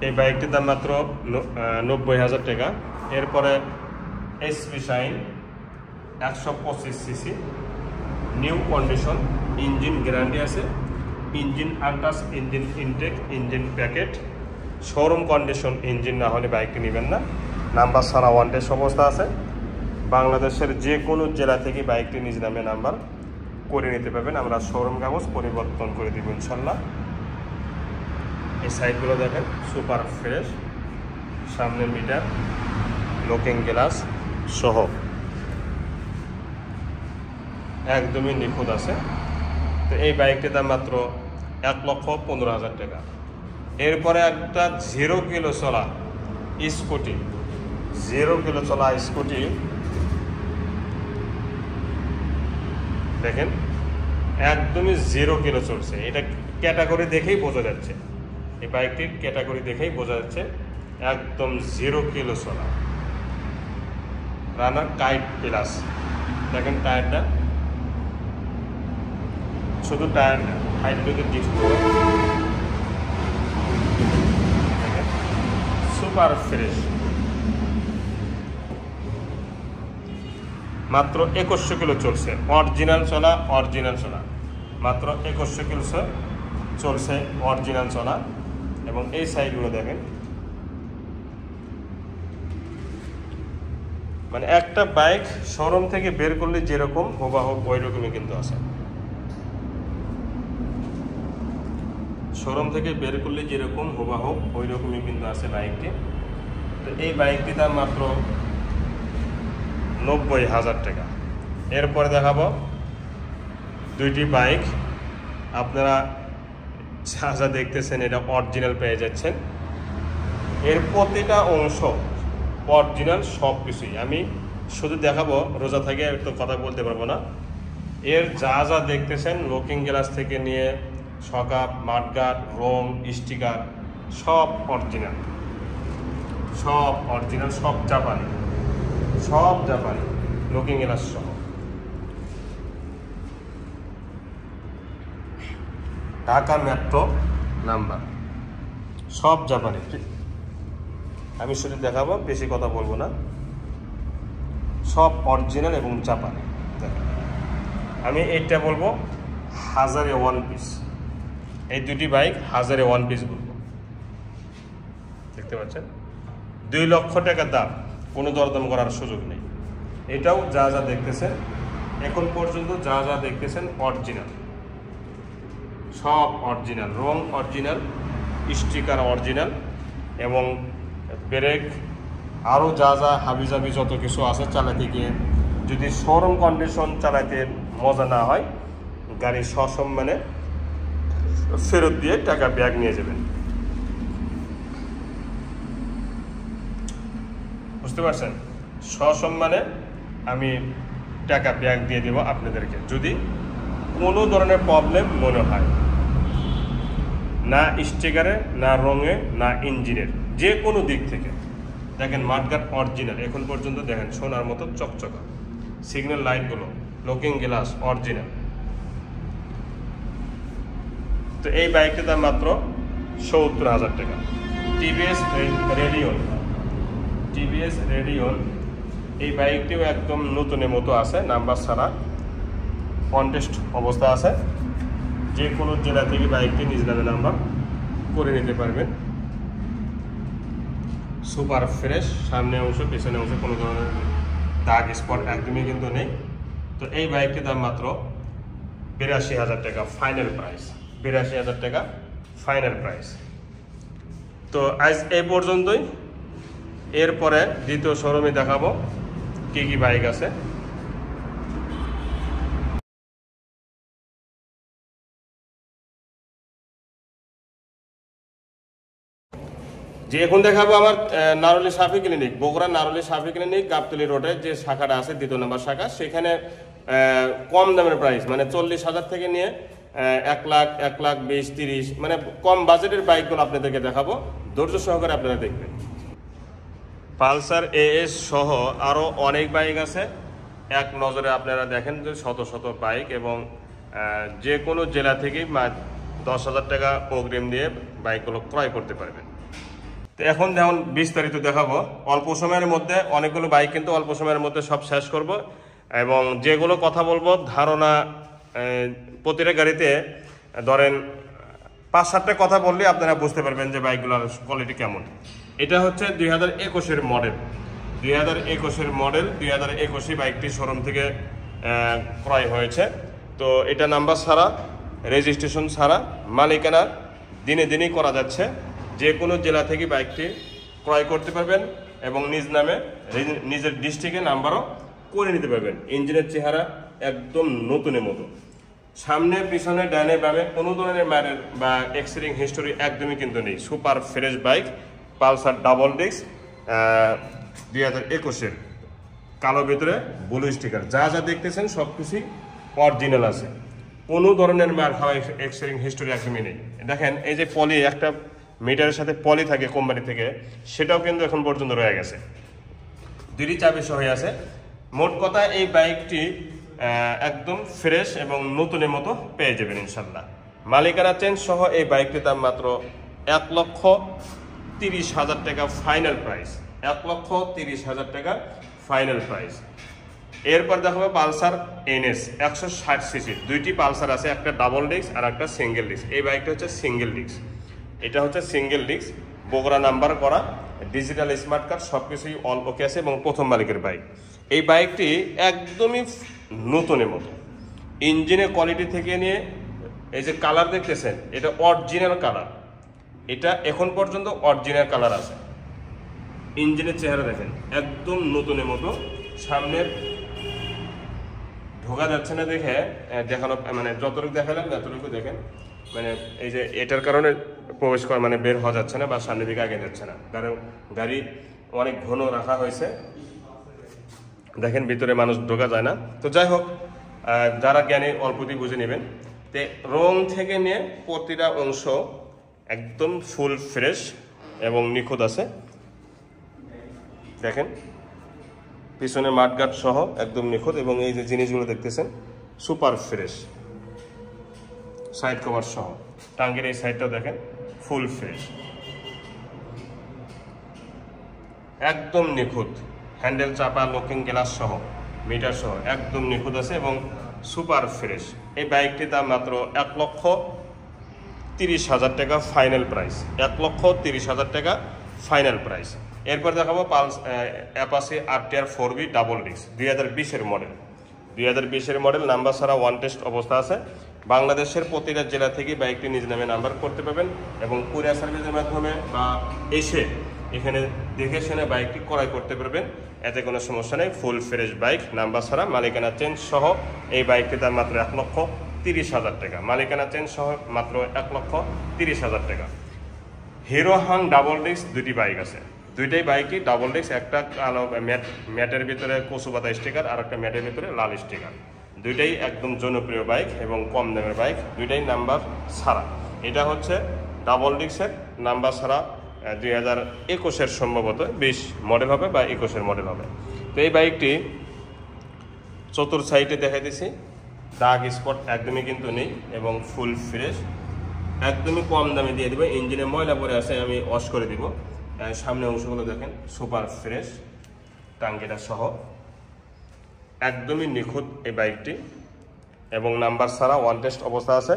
এই বাইকটির দাম মাত্র 90,000 টাকা। এরপরে SP Shine 125 CC, new condition, engine guarantee আছে, engine untouch, engine intact, engine packet, showroom condition engine না হলে বাইকটি নেবেন না। নাম্বার ছাড়া ওয়ান্টেড অবস্থা আছে। বাংলাদেশের যে কোনো জেলা থেকে বাইকটি নিজ নামে নাম্বার করে নিতে পারবেন। আমরা শোরুম কাগজ পরিবর্তন করে দিব ইনশাল্লাহ। এই সাইডগুলো দেখেন সুপার ফ্রেশ, সামনের মিটার, লুকিং গ্লাস সহ একদমই নিখুঁত আছে। তো এই বাইকটির দাম মাত্র 1,15,000 টাকা। এরপরে একটা 0 কিলো চলা স্কুটি, 0 কিলো চলা স্কুটি দেখেন একদমই 0 কিলো চলছে। এটা ক্যাটাগরি দেখেই বোঝা যাচ্ছে, এই বাইকটির ক্যাটাগরি দেখেই বোঝা যাচ্ছে একদম 0 কিলো চলা। রানার কাইট প্লাস দেখেন টায়ারটা, শুধু টায়ার না, হাইড্রোলিক ডিস্ক সুপার ফ্রেশ। মাত্র 2100 কিলো চলছে, অরিজিনাল চলা, অরিজিনাল চলা। মাত্র 2100 কিলো চলছে, অরিজিনাল চলা। এবং এই সাইডগুলো দেখেন, মানে একটা বাইক শোরুম থেকে বের করলে যেরকম হুবাহুব ওই রকমই কিন্তু আছে। শোরুম থেকে বের করলে যেরকম হুবাহুব ওই রকমই কিন্তু আছে বাইকটি। তো এই বাইকটির দাম মাত্র 90,000 টাকা। এরপরে দেখাবো দুইটি বাইক, আপনারা যা যা দেখতেছেন এটা অরিজিনাল পেয়ে যাচ্ছেন। এর প্রতিটা অংশ অরিজিনাল, সব কিছুই। আমি শুধু দেখাবো, রোজা থেকে একটু কথা বলতে পারবো না। এর যা যা দেখতেছেন লুকিং গ্লাস থেকে নিয়ে সকাপ, মাঠগার্ড, রং, স্টিকার সব অরিজিনাল, সব অরিজিনাল, সব জাপানি, সব জাপানি, লুকিং গ্লাস সহ। ঢাকা মেট্রো নাম্বার, সব জাপানি। আমি শুধু দেখাবো, বেশি কথা বলবো না, সব অরিজিনাল এবং জাপানি। আমি এইটা বলবো 1001 পিস, এই দুটি বাইক 1001 পিস বলবো। দেখতে পাচ্ছেন 2 লক্ষ টাকা দাম, কোনো দরদাম করার সুযোগ নেই। এটাও যা যা দেখতেছেন এখন পর্যন্ত, যা যা দেখতেছেন অরিজিনাল, সব অরিজিনাল, রং অরিজিনাল, স্টিকার অরিজিনাল, এবং ব্রেক আরও যা যা হাবিজাবি যত কিছু আছে চালাতে গিয়ে যদি শোরুম কন্ডিশন চালাতে মজা না হয়, গাড়ি সসম্মানে ফেরত দিয়ে টাকা ব্যাগ নিয়ে যাবেন। বুঝতে পারছেন? সসম্মানে আমি টাকা ব্যাগ দিয়ে দেব আপনাদেরকে, যদি কোনো ধরনের প্রবলেম মনে হয়, না স্টিকারে, না রঙে, না ইঞ্জিনের, যে কোনো দিক থেকে। দেখেন মাঠগার্ড অরিজিনাল, এখন পর্যন্ত দেখেন সোনার মতো চকচকা, সিগন্যাল লাইটগুলো, লুকিং গ্লাস অরিজিনাল। তো এই বাইকটির দাম মাত্র 70,000 টাকা। টিভিএস রেডিয়ন, টিভিএস রেডিয়ন, এই বাইকটিও একদম নতুনের মতো আছে, নাম্বার ছাড়া, কন্টেস্ট অবস্থা আছে। যে কোনো জেলা থেকে বাইকটি নিজ নামে নাম্বার করে নিতে পারবেন। সুপার ফ্রেশ, সামনে অংশ পেছনে অংশ কোনো ধরনের দাগ স্পট একদমই কিন্তু নেই। তো এই বাইকটির দাম মাত্র 82,000 টাকা ফাইনাল প্রাইস, 82,000 টাকা ফাইনাল প্রাইস। তো আজ এই পর্যন্তই। এরপরে দ্বিতীয় শোরুমে দেখাবো কি কি বাইক আছে। যে এখন দেখাবো আমার নারুলি সাফি ক্লিনিক, বগুড়া নারুলি সাফি ক্লিনিক, গাবতলী রোডে যে শাখাটা আছে, 2 নম্বর শাখা, সেখানে কম দামের প্রাইস, মানে 40,000 থেকে নিয়ে 1 লাখ, 1 লাখ 20, 30, মানে কম বাজেটের বাইকগুলো আপনাদেরকে দেখাবো, ধৈর্য সহকারে আপনারা দেখবেন। পালসার এএস সহ আরও অনেক বাইক আছে। এক নজরে আপনারা দেখেন যে শত শত বাইক, এবং যে কোনো জেলা থেকেই 10,000 টাকা অগ্রিম দিয়ে বাইকগুলো ক্রয় করতে পারবেন। তো এখন যেমন বিস্তারিত দেখাবো, অল্প সময়ের মধ্যে অনেকগুলো বাইক কিন্তু অল্প সময়ের মধ্যে সব শেষ করব, এবং যেগুলো কথা বলবো ধারণা, প্রতিটা গাড়িতে ধরেন 5-7টা কথা বললে আপনারা বুঝতে পারবেন যে বাইকগুলোর কোয়ালিটি কেমন। এটা হচ্ছে 2021-এর মডেল, 2021-এর মডেল, 2021 বাইকটি শোরুম থেকে ক্রয় হয়েছে। তো এটা নাম্বার ছাড়া, রেজিস্ট্রেশন ছাড়া, মালিকানা দিনে দিনেই করা যাচ্ছে। যে কোনো জেলা থেকে বাইকটি ক্রয় করতে পারবেন এবং নিজ নামে নিজের ডিস্ট্রিক্টে নাম্বারও করে নিতে পারবেন। ইঞ্জিনের চেহারা একদম নতুনের মতো, সামনে পিছনে ডানে বামে কোনো ধরনের ম্যারের বা এক্সিডিং হিস্টোরি একদমই কিন্তু নেই। Super fresh bike, Pulsar double disc 2021-এর, কালো ভিতরে ব্লু স্টিকার। যা যা দেখতেছেন সব কিছুই অরিজিনাল আছে, কোনো ধরনের মার খাওয়া এক্সিডিং হিস্টোরি একদমই নেই। দেখেন এই যে পলি, একটা মিটারের সাথে পলি থাকে কোম্পানি থেকে, সেটাও কিন্তু এখন পর্যন্ত রয়ে গেছে, দুটি চাবি সহ আছে। মোট কথা এই বাইকটি একদম ফ্রেশ এবং নতুনের মতো পেয়ে যাবেন ইনশাল্লাহ। মালিকানা চেঞ্জ সহ এই বাইকটির দাম মাত্র 1,30,000 টাকা ফাইনাল প্রাইস, 1,30,000 টাকা ফাইনাল প্রাইস। এরপর দেখাবো পালসার NS 160 সিসি। দুইটি পালসার আছে, একটা ডাবল ডিস্ক আর একটা সিঙ্গেল ডিস্ক। এই বাইকটা হচ্ছে সিঙ্গেল ডিস্ক, এটা হচ্ছে সিঙ্গেল ডিস্ক, বগুড়া নাম্বার করা, ডিজিটাল স্মার্ট কার্ড, সব কিছুই অল ওকে আছে এবং প্রথম মালিকের বাইক। এই বাইকটি একদমই নতুনের মতো, ইঞ্জিনের কোয়ালিটি থেকে নিয়ে এই যে কালার দেখতেছেন, এটা অরিজিনাল কালার, এটা এখন পর্যন্ত অরিজিনাল কালার আছে। ইঞ্জিনের চেহারা দেখেন একদম নতুনের মতো, সামনের ঢোকা যাচ্ছে না দেখে দেখানো, মানে যতটুকু দেখালাম ততটুকু দেখেন, মানে এই যে এটার কারণে প্রবেশ করা মানে বের হওয়া যাচ্ছে না বা সামনের দিকে আগে যাচ্ছে না, কারণ গাড়ি অনেক ঘন রাখা হয়েছে। দেখেন ভিতরে মানুষ ঢোকা যায় না। তো যাই হোক, যারা জ্ঞানী অল্পতি বুঝে নেবেন। তে রং থেকে নিয়ে প্রতিটা অংশ একদম ফুল ফ্রেশ এবং নিখুঁত আছে। দেখেন পিছনে মাঠগাট সহ একদম নিখুঁত, এবং এই যে জিনিসগুলো দেখতেছেন সুপার ফ্রেশ, সাইড কভার সহ, টাঙ্গের এই সাইডটাও দেখেন ফুল ফ্রেশ, একদম নিখুঁত, হ্যান্ডেল চাপা, লকিং গ্লাস সহ, মিটার সহ একদম নিখুঁত আছে এবং সুপার ফ্রেশ। এই বাইকটির দাম মাত্র 1,30,000 টাকা ফাইনাল প্রাইস, 1,30,000 টাকা ফাইনাল প্রাইস। এরপর দেখাবো Apache RTR 4B double disc, 2020-এর মডেল, 2020-এর মডেল, নাম্বার ছাড়া ওয়ান টেস্ট অবস্থা আছে। বাংলাদেশের প্রতিটা জেলা থেকে বাইকটি নিজ নামে নাম্বার করতে পারবেন এবং কুরিয়ার সার্ভিসের মাধ্যমে বা এসে এখানে দেখে শুনে বাইকটি ক্রয় করতে পারবেন, এতে কোনো সমস্যা নেই। ফুল ফ্রেশ বাইক, নাম্বার ছাড়া, মালিকানা চেঞ্জ সহ এই বাইকটির দাম মাত্র 1,30,000 টাকা, মালিকানা চেঞ্জ সহ মাত্র 1,30,000 টাকা। হিরো হাং ডাবল ডিস্ক দুটি বাইক আছে, দুইটাই বাইকই ডাবল ডিস্ক, একটা কালো ম্যাটের ভিতরে কচু পাতা স্টিকার আর একটা ম্যাটের ভিতরে লাল স্টিকার। দুইটাই একদম জনপ্রিয় বাইক এবং কম দামের বাইক, দুইটাই নাম্বার ছাড়া। এটা হচ্ছে ডাবল ডিস্কের নাম্বার ছাড়া, 2021-এর সম্ভবত 20 মডেল হবে বা 21-এর মডেল হবে। তো এই বাইকটি চতুর্থ সাইডে দেখাইতেছি, দাগ স্পট একদমই কিন্তু নেই এবং ফুল ফ্রেশ, একদমই কম দামে দিয়ে দেবো। ইঞ্জিনে ময়লা পড়ে আছে, আমি ওয়াশ করে দিব। সামনে অংশগুলো দেখেন সুপার ফ্রেশ, টাঙ্গিটা সহ একদমই নিখুঁত এই বাইকটি এবং নাম্বার ছাড়া ওয়ান টেস্ট অবস্থা আছে।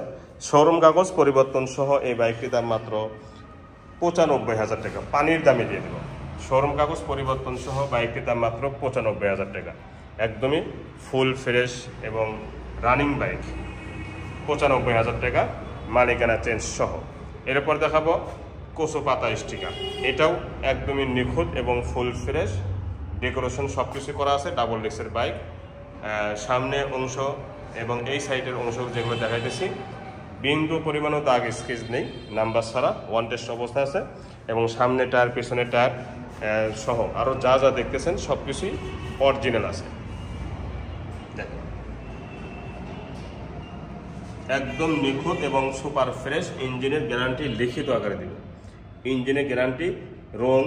শোরুম কাগজ পরিবর্তন সহ এই বাইকটির দাম মাত্র 95,000 টাকা, পানির দামে দিয়ে দেব। শোরুম কাগজ পরিবর্তন সহ বাইকটির দাম মাত্র 95,000 টাকা, একদমই ফুল ফ্রেশ এবং রানিং বাইক, 95,000 টাকা মালিকানা চেঞ্জ সহ। এরপর দেখাবো কচু পাতা স্টিকার, এটাও একদমই নিখুঁত এবং ফুল ফ্রেশ, ডেকোরেশন সব কিছু করা আছে। ডাবল ডিস্কের বাইক, সামনে অংশ এবং এই সাইডের অংশ যেগুলো দেখাইতেছি বিন্দু পরিমাণও দাগ স্কেচ নেই, নাম্বার ছাড়া ওয়ান টেস্ট অবস্থা আছে এবং সামনে টায়ার পেছনে টায়ার সহ আরও যা যা দেখতেছেন সব কিছুই অরিজিনাল আছে। দেখেন একদম নিখুঁত এবং সুপার ফ্রেশ। ইঞ্জিনের গ্যারান্টি লিখিত আকারে দিব, ইঞ্জিনের গ্যারান্টি, রং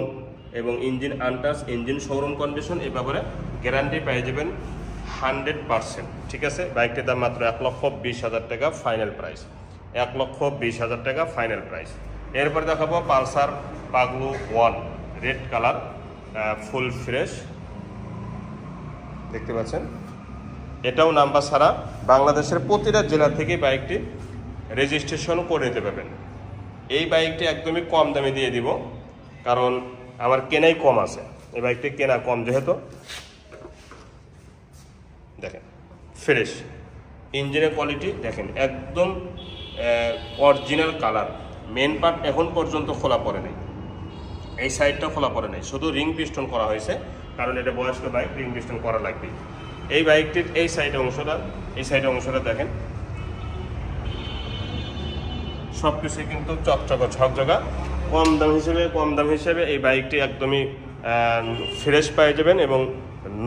এবং engine untouch, engine showroom condition, এই ব্যাপারে গ্যারান্টি পেয়ে যাবেন 100%। ঠিক আছে, বাইকটির দাম মাত্র 1,20,000 টাকা ফাইনাল প্রাইস, 1,20,000 টাকা ফাইনাল প্রাইস। এরপর দেখাবো Pulsar Paglu 1 red colour, full fresh, দেখতে পাচ্ছেন। এটাও নাম্বার ছাড়া, বাংলাদেশের প্রতিটা জেলা থেকে বাইকটি রেজিস্ট্রেশন করে নিতে পারবেন। এই বাইকটি একদমই কম দামে দিয়ে দিব, কারণ আমার কেনাই কম আছে, এই বাইকটি কেনা কম যেহেতু। দেখেন ফ্রেশ, ইঞ্জিনের কোয়ালিটি দেখেন একদম অরিজিনাল কালার। মেন পার্ট এখন পর্যন্ত খোলা পড়ে নাই, এই সাইডটা খোলা পড়ে নাই, শুধু রিং পিস্টন করা হয়েছে, কারণ এটা বয়স্ক বাইক, রিং পিস্টন করা লাগবে। এই বাইকটির এই সাইড অংশটা দেখেন সব কিছুই কিন্তু চকচকা ঝকঝকা। কম দাম হিসেবে এই বাইকটি একদমই ফ্রেশ পেয়ে যাবেন এবং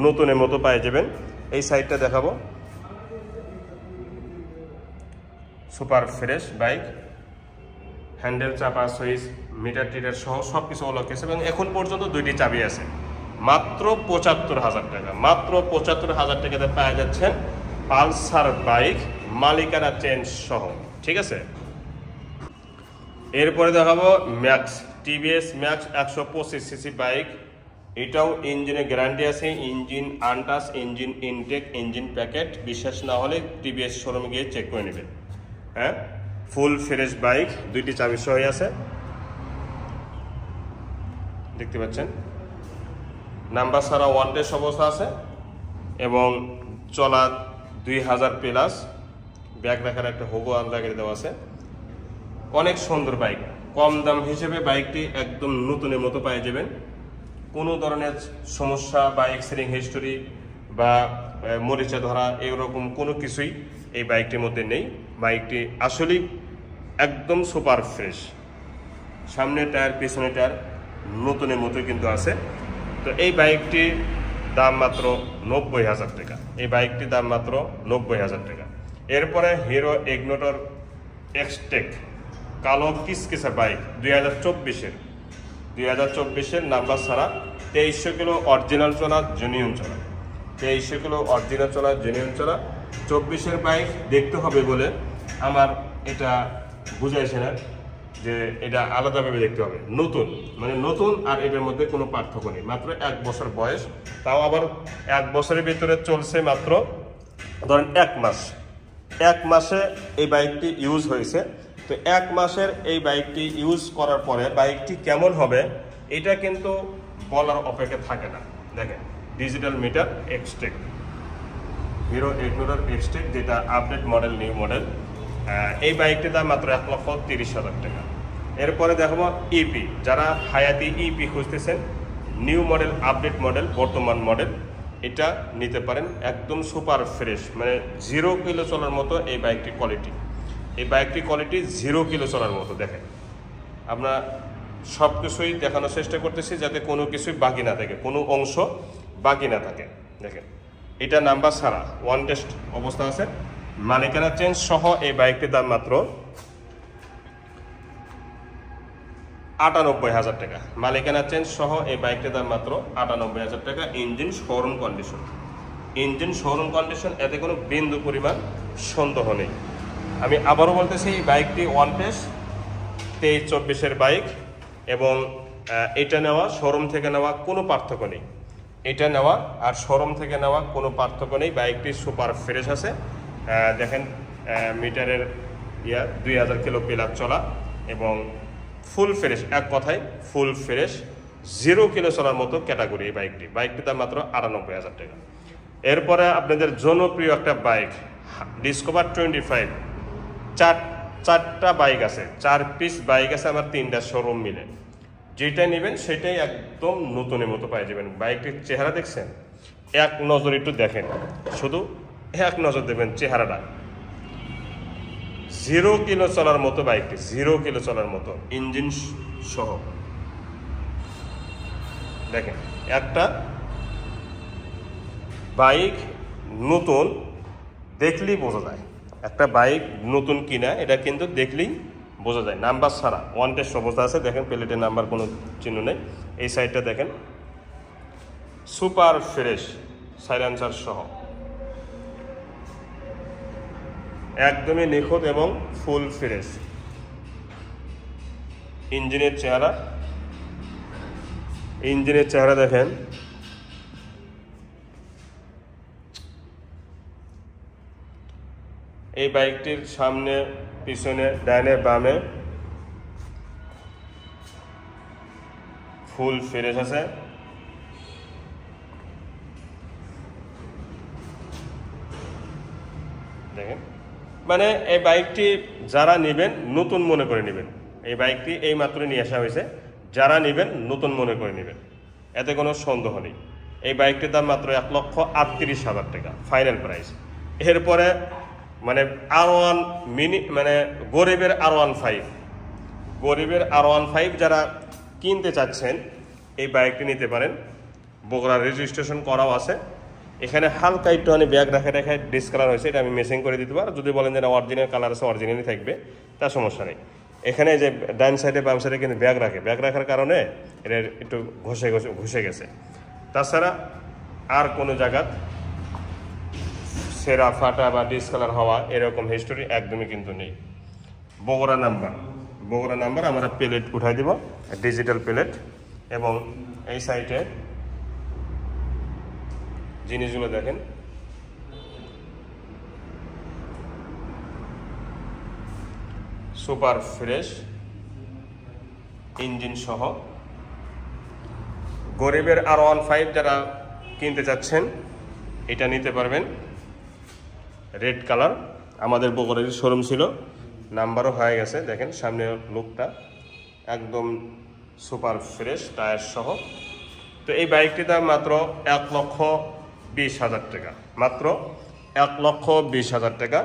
নতুনের মতো পেয়ে যাবেন। এই সাইডটা দেখাবো, সুপার ফ্রেশ বাইক, হ্যান্ডেল, চাপা, সুইচ, মিটার টিটার সহ সব কিছু অলক আছে এবং এখন পর্যন্ত 2টি চাবি আছে। মাত্র 75,000 টাকা, মাত্র 75,000 টাকাতে পাওয়া যাচ্ছেন পালসার বাইক মালিকানা চেঞ্জ সহ, ঠিক আছে। এরপরে দেখাবো max, TVS max 125 CC bike. এটাও ইঞ্জিনে গ্যারান্টি আছে, engine untouch, engine intact, engine packet. বিশ্বাস না হলে টিভিএস শোরুমে গিয়ে চেক করে নেবেন। হ্যাঁ, ফুল ফ্রেশ বাইক, 2টি চাবি সহ আছে, দেখতে পাচ্ছেন। নাম্বার ছাড়া ওয়ান টেস্ট অবস্থা আছে এবং চলা 2000 প্লাস। ব্যাগ রাখার একটা হোগো আলাদা দেওয়া আছে। অনেক সুন্দর বাইক, কম দাম হিসেবে বাইকটি একদম নতুনের মতো পেয়ে যাবেন। কোনো ধরনের সমস্যা বা এক্সিডেন্ট হিস্টোরি বা মরিচা ধরা এরকম কোনো কিছুই এই বাইকটির মধ্যে নেই। বাইকটি আসলেই একদম সুপার ফ্রেশ, সামনের টায়ার পিছনের টায়ার নতুনের মতো কিন্তু আছে। তো এই বাইকটির দাম মাত্র 90,000 টাকা, এই বাইকটির দাম মাত্র 90,000 টাকা। এরপরে হিরো ইগনিটর এক্সটেক কালো কিসকিসা বাইক, 2024-এর নাম্বার ছাড়া, 2300 কিলো অরিজিনাল চলা, জেনুইন চলা, 2300 কিলো অরিজিনাল চলা, জেনুইন চলা। 24-এর বাইক দেখতে হবে বলে আমার এটা বুঝাইছে না যে এটা আলাদাভাবে দেখতে হবে। নতুন মানে নতুন, আর এটার মধ্যে কোনো পার্থক্য নেই। মাত্র 1 বছর বয়স, তাও আবার 1 বছরের ভিতরে চলছে মাত্র ধরেন 1 মাস। 1 মাসে এই বাইকটি ইউজ হয়েছে। তো 1 মাসের এই বাইকটি ইউজ করার পরে বাইকটি কেমন হবে এটা কিন্তু বলার অপেক্ষা থাকে না। দেখেন, digital meter Xtec, hero ignitor Xtec, যেটা আপডেট মডেল, নিউ মডেল। এই বাইকটির দাম মাত্র 1,30,000 টাকা। এরপরে দেখাবো ইপি, যারা হায়াতি ইপি খুঁজতেছেন, নিউ মডেল, আপডেট মডেল, বর্তমান মডেল, এটা নিতে পারেন। একদম সুপার ফ্রেশ, মানে 0 কিলো চলার মতো এই বাইকটির কোয়ালিটি। এই বাইকটির কোয়ালিটি 0 কিলো চলার মতো। দেখেন, আমরা সব কিছুই দেখানোর চেষ্টা করতেছি যাতে কোনো কিছুই বাকি না থাকে, কোনো অংশ বাকি না থাকে। দেখেন, এটা নাম্বার ছাড়া ওয়ান টেস্ট অবস্থা আছে, মালিকানা চেঞ্জ সহ এই বাইকটির দাম মাত্র 98,000 টাকা। মালিকানা চেঞ্জ সহ এই বাইকটির দাম মাত্র 98,000 টাকা। Engine showroom condition, engine showroom condition, এতে কোনো বিন্দু পরিমাণ সন্দেহ নেই। আমি আবারও বলতেছি, এই বাইকটি ওয়ান টেস্ট 23-24-এর বাইক এবং এটা নেওয়া শোরুম থেকে নেওয়া কোনো পার্থক্য নেই। এটা নেওয়া আর শোরুম থেকে নেওয়া কোনো পার্থক্য নেই। বাইকটি সুপার ফ্রেশ আছে। দেখেন, মিটারের 2000 কিলো প্লাস চলা এবং ফুল ফ্রেশ, এক কথায় ফুল ফ্রেশ, 0 কিলো চলার মতো ক্যাটাগরি এই বাইকটি। বাইকটির দাম মাত্র 98,000 টাকা। এরপরে আপনাদের জনপ্রিয় একটা বাইক, ডিসকভার 25। চারটা বাইক আছে, 4 পিস বাইক আছে আমার, 3টা শোরুম মিলে। যেটা নেবেন সেটাই একদম নতুনের মতো পেয়ে যাবেন। বাইকটির চেহারা দেখছেন, এক নজর একটু দেখেন, শুধু এক নজর দেবেন চেহারাটা। 0 কিলো চলার মতো বাইকটি, 0 কিলো চলার মতো, ইঞ্জিন সহ। দেখেন, একটা বাইক নতুন দেখলেই বোঝা যায়, একটা বাইক নতুন কিনা এটা কিন্তু দেখলেই বোঝা যায়। নাম্বার ছাড়া ওয়ান টেস্ট অবস্থা আছে। দেখেন, প্লেটের নাম্বার কোনো চিহ্ন নেই। এই সাইডটা দেখেন, সুপার ফ্রেশ, সাইলেন্সার সহ, একদমই নিখুঁত এবং ফুল ফ্রেশ। ইঞ্জিনের চেহারা দেখেন, এই বাইকটির সামনে পিছনে ডাইনে বামে ফুল ফ্রেশ আছে। দেখেন, দেখেন, মানে এই বাইকটি যারা নেবেন নতুন মনে করে নেবেন। এই বাইকটি এই মাত্র নিয়ে আসা হয়েছে, যারা নেবেন নতুন মনে করে নেবেন, এতে কোনো সন্দেহ নেই। এই বাইকটির দাম মাত্র 1,38,000 টাকা ফাইনাল প্রাইস। এরপরে মানে R1 মিনি, মানে গরিবের R15 যারা কিনতে চাচ্ছেন এই বাইকটি নিতে পারেন। বগুড়া রেজিস্ট্রেশন করাও আছে। এখানে হালকা একটু ব্যাগ রাখে ডিসকালার হয়েছে, এটা আমি মেসিং করে দিতে পারি। যদি বলেন যে না অরিজিনাল কালার আছে, অরিজিনালই থাকবে, তার সমস্যা নেই। এখানে যে ডান সাইডে বাম সাইডে কিন্তু ব্যাগ রাখার কারণে এটা একটু ঘষে গেছে। তাছাড়া আর কোনো জায়গা সেরা ফাটা বা ডিসকালার হওয়া এরকম হিস্টোরি একদমই কিন্তু নেই। বগুড়া নাম্বার আমরা প্লেট উঠাই দিব, ডিজিটাল প্লেট। এবং এই সাইডে জিনিসগুলো দেখেন, সুপার ফ্রেশ ইঞ্জিন সহ। গরিবের R15 যারা কিনতে চাচ্ছেন এটা নিতে পারবেন। রেড কালার, আমাদের বগুড়ার শোরুম ছিল, নাম্বারও হয়ে গেছে। দেখেন সামনের লুকটা একদম সুপার ফ্রেশ টায়ার সহ। তো এই বাইকটির দাম মাত্র 1,20,000 টাকা, মাত্র 1,20,000 টাকা।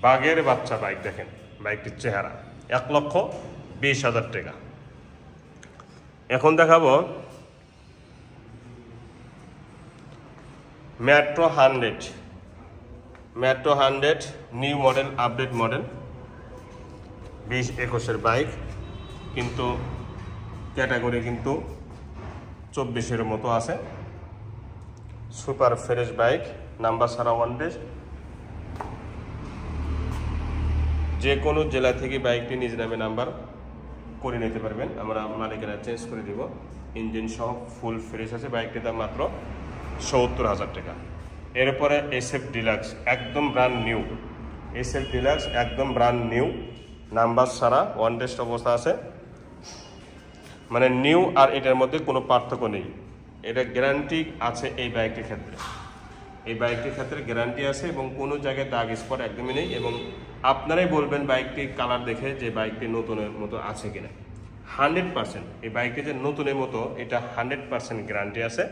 বাঘের বাচ্চা বাইক, দেখেন বাইকটির চেহারা, 1,20,000 টাকা। এখন দেখাবো Metro 100 new model, update model, 2021-এর বাইক, কিন্তু ক্যাটাগরি কিন্তু 24-এর মতো আছে। সুপার ফ্রেশ বাইক, নাম্বার ছাড়া ওয়ান টেস্ট। যে কোনো জেলা থেকে বাইকটি নিজ নামে নাম্বার করে নিতে পারবেন, আমরা মালিকেরা চেঞ্জ করে দিব। ইঞ্জিন সহ ফুল ফ্রেশ আছে। বাইকটির দাম মাত্র 70,000 টাকা। এরপরে SF ডিলাক্স, একদম ব্র্যান্ড নিউ, নাম্বার ছাড়া ওয়ান টেস্ট অবস্থা আছে। মানে নিউ আর এটার মধ্যে কোনো পার্থক্য নেই। এটা গ্যারান্টি আছে এই বাইকটির ক্ষেত্রে, গ্যারান্টি আছে এবং কোনো জায়গায় দাগ স্পট একদমই নেই। এবং আপনারাই বলবেন বাইকটির কালার দেখে যে বাইকটি নতুনের মতো আছে কিনা। 100% এই বাইকটি যে নতুনের মতো, এটা 100% গ্যারান্টি আছে।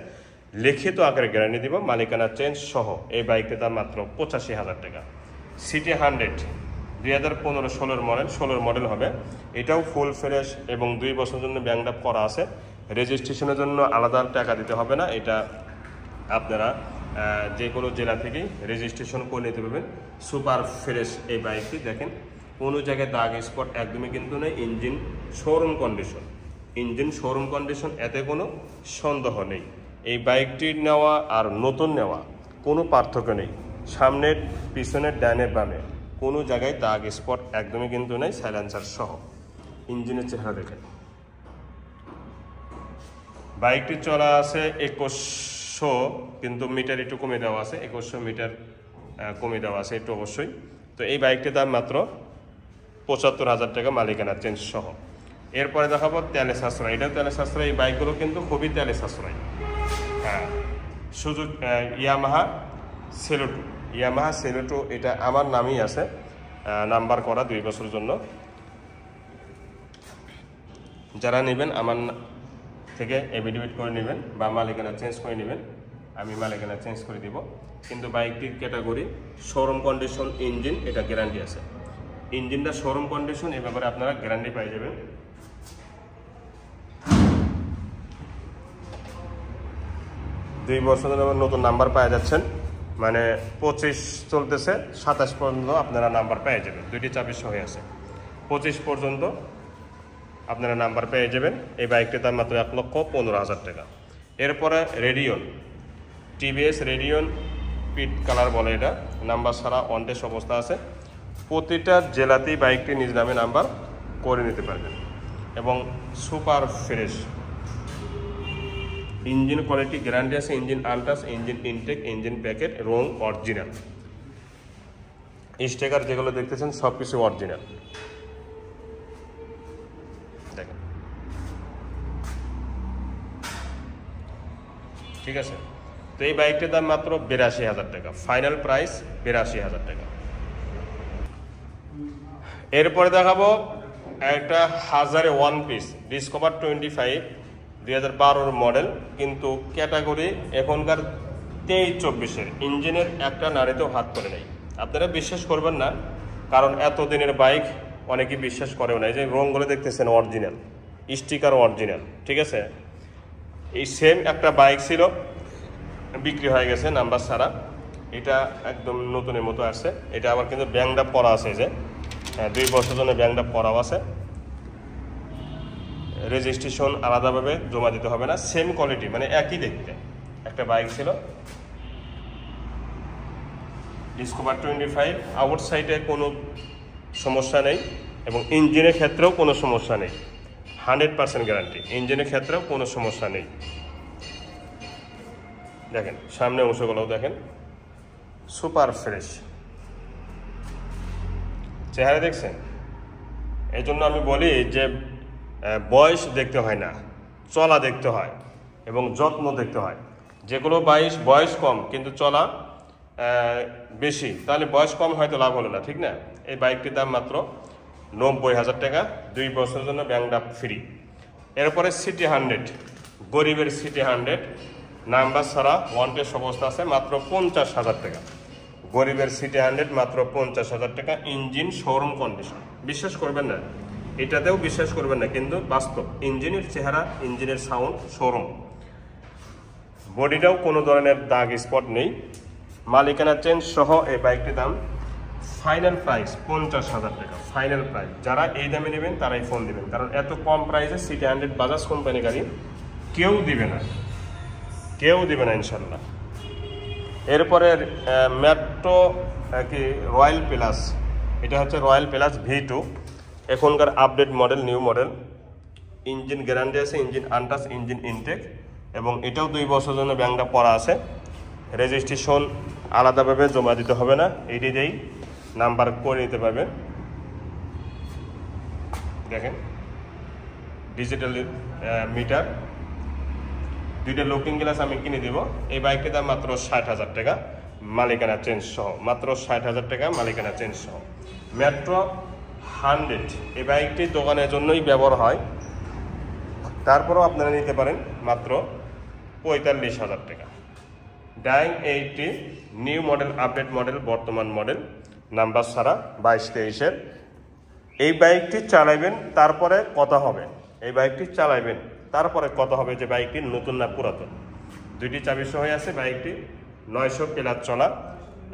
লিখিত আকারে গ্যারান্টি দিব, মালিকানা চেঞ্জ সহ। এই বাইকটির দাম মাত্র 85,000 টাকা। সিটি 100 2015-16 মডেল হবে। এটাও ফুল ফ্রেশ এবং 2 বছরের জন্য ব্যাংক ড্রাফট করা আছে। রেজিস্ট্রেশনের জন্য আলাদা টাকা দিতে হবে না, এটা আপনারা যে কোনো জেলা থেকেই রেজিস্ট্রেশন করে নিতে পারবেন। সুপার ফ্রেশ এই বাইকটি, দেখেন কোনো জায়গায় দাগ স্পট একদমই কিন্তু নেই। ইঞ্জিন শোরুম কন্ডিশন, এতে কোনো সন্দেহ নেই। এই বাইকটির নেওয়া আর নতুন নেওয়া কোনো পার্থক্য নেই। সামনের, পিছনের, ডানের, বামে কোনো জায়গায় দাগ স্পট একদমই কিন্তু নেই। সাইলেন্সার সহ ইঞ্জিনের চেহারা দেখেন। বাইকটি চলা আছে 2100, কিন্তু মিটার একটু কমে দেওয়া আছে, 2100 মিটার কমে দেওয়া আছে একটু অবশ্যই। তো এই বাইকটির দাম মাত্র 75,000 টাকা, মালিকানা চেঞ্জ সহ। এরপরে দেখাবো তেলে সাশ্রয়। এটা তেলে সাশ্রয়, এই বাইকগুলো কিন্তু খুবই তেলে সাশ্রয়। হ্যাঁ, ইয়ামাহা সেলোটো, এটা আমার নামই আছে, নাম্বার করা 2 বছরের জন্য। যারা নেবেন আমার থেকে এফিডেভিট করে নেবেন বা মালিকানা চেঞ্জ করে নেবেন, আমি মালিকানা চেঞ্জ করে দিব। কিন্তু বাইকটির ক্যাটাগরি শোরুম কন্ডিশন ইঞ্জিন, এটা গ্যারান্টি আছে। ইঞ্জিনটা শোরুম কন্ডিশন, এ ব্যাপারে আপনারা গ্যারান্টি পেয়ে যাবেন। দুই বছরের নতুন নাম্বার পেয়ে যাচ্ছেন, মানে 25 চলতেছে, 27 পর্যন্ত আপনারা নাম্বার পেয়ে যাবেন। 2টি চাবি সহ আছে, 25 পর্যন্ত আপনারা নাম্বার পেয়ে যাবেন। এই বাইকটির দাম মাত্র 1,15,000 টাকা। এরপরে রেডিয়ন, টিভিএস রেডিয়ন পিট কালার বলে এটা, নাম্বার ছাড়া ওয়ান টেস্ট অবস্থা আছে। প্রতিটা জেলাতেই বাইকটি নিজ নামে নাম্বার করে নিতে পারবেন। এবং super fresh engine quality guarantee আছে। Engine untouch, engine intact, engine packet, রং অরিজিনাল। স্টিকার যেগুলো দেখতেছেন সব কিছু অরিজিনাল। দেখেন, ঠিক আছে। তো এই বাইকটির দাম মাত্র 82,000 টাকা, ফাইনাল প্রাইস 82,000 টাকা। এরপরে দেখাবো একটা হাজারে ওয়ান পিস ডিসকভার 25 2012 মডেল, কিন্তু ক্যাটাগরি এখনকার 23-24-এর, ইঞ্জিনের একটা নাড়িতেও হাত করে নেই। আপনারা বিশ্বাস করবেন না, কারণ এত দিনের বাইক অনেকেই বিশ্বাস করেও না। এই যে রঙগুলো দেখতেছেন অরিজিনাল, স্টিকার অরিজিনাল, ঠিক আছে। এই সেম একটা বাইক ছিল, বিক্রি হয়ে গেছে নাম্বার ছাড়া, এটা একদম নতুনের মতো আসছে। এটা আবার কিন্তু ব্যাংডাপ করা আছে, যে 2 বছর জন্য ব্যাংডাপ করাও আছে। রেজিস্ট্রেশন আলাদাভাবে জমা দিতে হবে না, সেম কোয়ালিটি, মানে একই দেখতে একটা বাইক ছিল ডিসকভার 25। আউটসাইডে কোনো সমস্যা নেই এবং ইঞ্জিনের ক্ষেত্রেও কোনো সমস্যা নেই, 100% গ্যারান্টি। ইঞ্জিনের ক্ষেত্রেও কোনো সমস্যা নেই। দেখেন সামনে অংশগুলোও দেখেন সুপার ফ্রেশ, চেহারা দেখছেন। এই জন্য আমি বলি যে বয়স দেখতে হয় না, চলা দেখতে হয় এবং যত্ন দেখতে হয়। যেগুলো বয়স কম কিন্তু চলা বেশি, তাহলে বয়স কম হয়তো লাভ হলো না, ঠিক না। এই বাইকটির দাম মাত্র 90,000 টাকা, 2 বছরের জন্য ব্যাংডাপ ফ্রি। এরপরে সিটি 100, গরিবের সিটি 100 নাম্বার ছাড়া ওয়ান্টেড অবস্থা আছে, মাত্র 50,000 টাকা। গরিবের সিটি 100 মাত্র 50,000 টাকা, ইঞ্জিন শোরুম কন্ডিশন। বিশ্বাস করবেন না, এটাতেও বিশ্বাস করবেন না, কিন্তু বাস্তব। ইঞ্জিনের চেহারা, ইঞ্জিনের সাউন্ড শোরুম, বডিটাও কোনো ধরনের দাগ স্পট নেই। মালিকানা চেঞ্জ সহ এই বাইকটির দাম ফাইনাল প্রাইস 50,000 টাকা, ফাইনাল প্রাইস। যারা এই দামে নেবেন তারাই ফোন দিবেন, কারণ এত কম প্রাইসে সিটি 100 বাজাজ কোম্পানি গাড়ি কেউ দিবে না, কেউ দিবে না ইনশাল্লাহ। এরপরে মেট্রো কি রয়্যাল প্লাস, এটা হচ্ছে রয়্যাল প্লাস V2, এখনকার update model, new model. Engine guarantee আছে, ইঞ্জিন আনটাচ, ইঞ্জিন ইনটেক, এবং এটাও 2 বছরের জন্য ব্যাংকটা পড়া আছে। রেজিস্ট্রেশন আলাদাভাবে জমা দিতে হবে না, এটি দিয়েই নাম্বার করে নিতে পারবেন। দেখেন ডিজিটাল মিটার, 2টা লুকিং গ্লাস আমি কিনে দেব। এই বাইকটির দাম মাত্র 60,000 টাকা, মালিকানা চেঞ্জ সহ, মাত্র 60,000 টাকা মালিকানা চেঞ্জ সহ। মেট্রো 100, এই বাইকটি দোকানের জন্যই ব্যবহার হয়, তারপরেও আপনারা নিতে পারেন মাত্র 45,000 টাকা। ডাইং 80 নিউ মডেল, আপডেট মডেল, বর্তমান মডেল, নাম্বার ছাড়া, 22-23-এর। এই বাইকটি চালাইবেন, তারপরে কথা হবে। এই বাইকটি চালাইবেন, তারপরে কথা হবে যে বাইকটি নতুন না পুরাতন। 2টি চাবি সহ আছে বাইকটি, 900 প্লাস চলা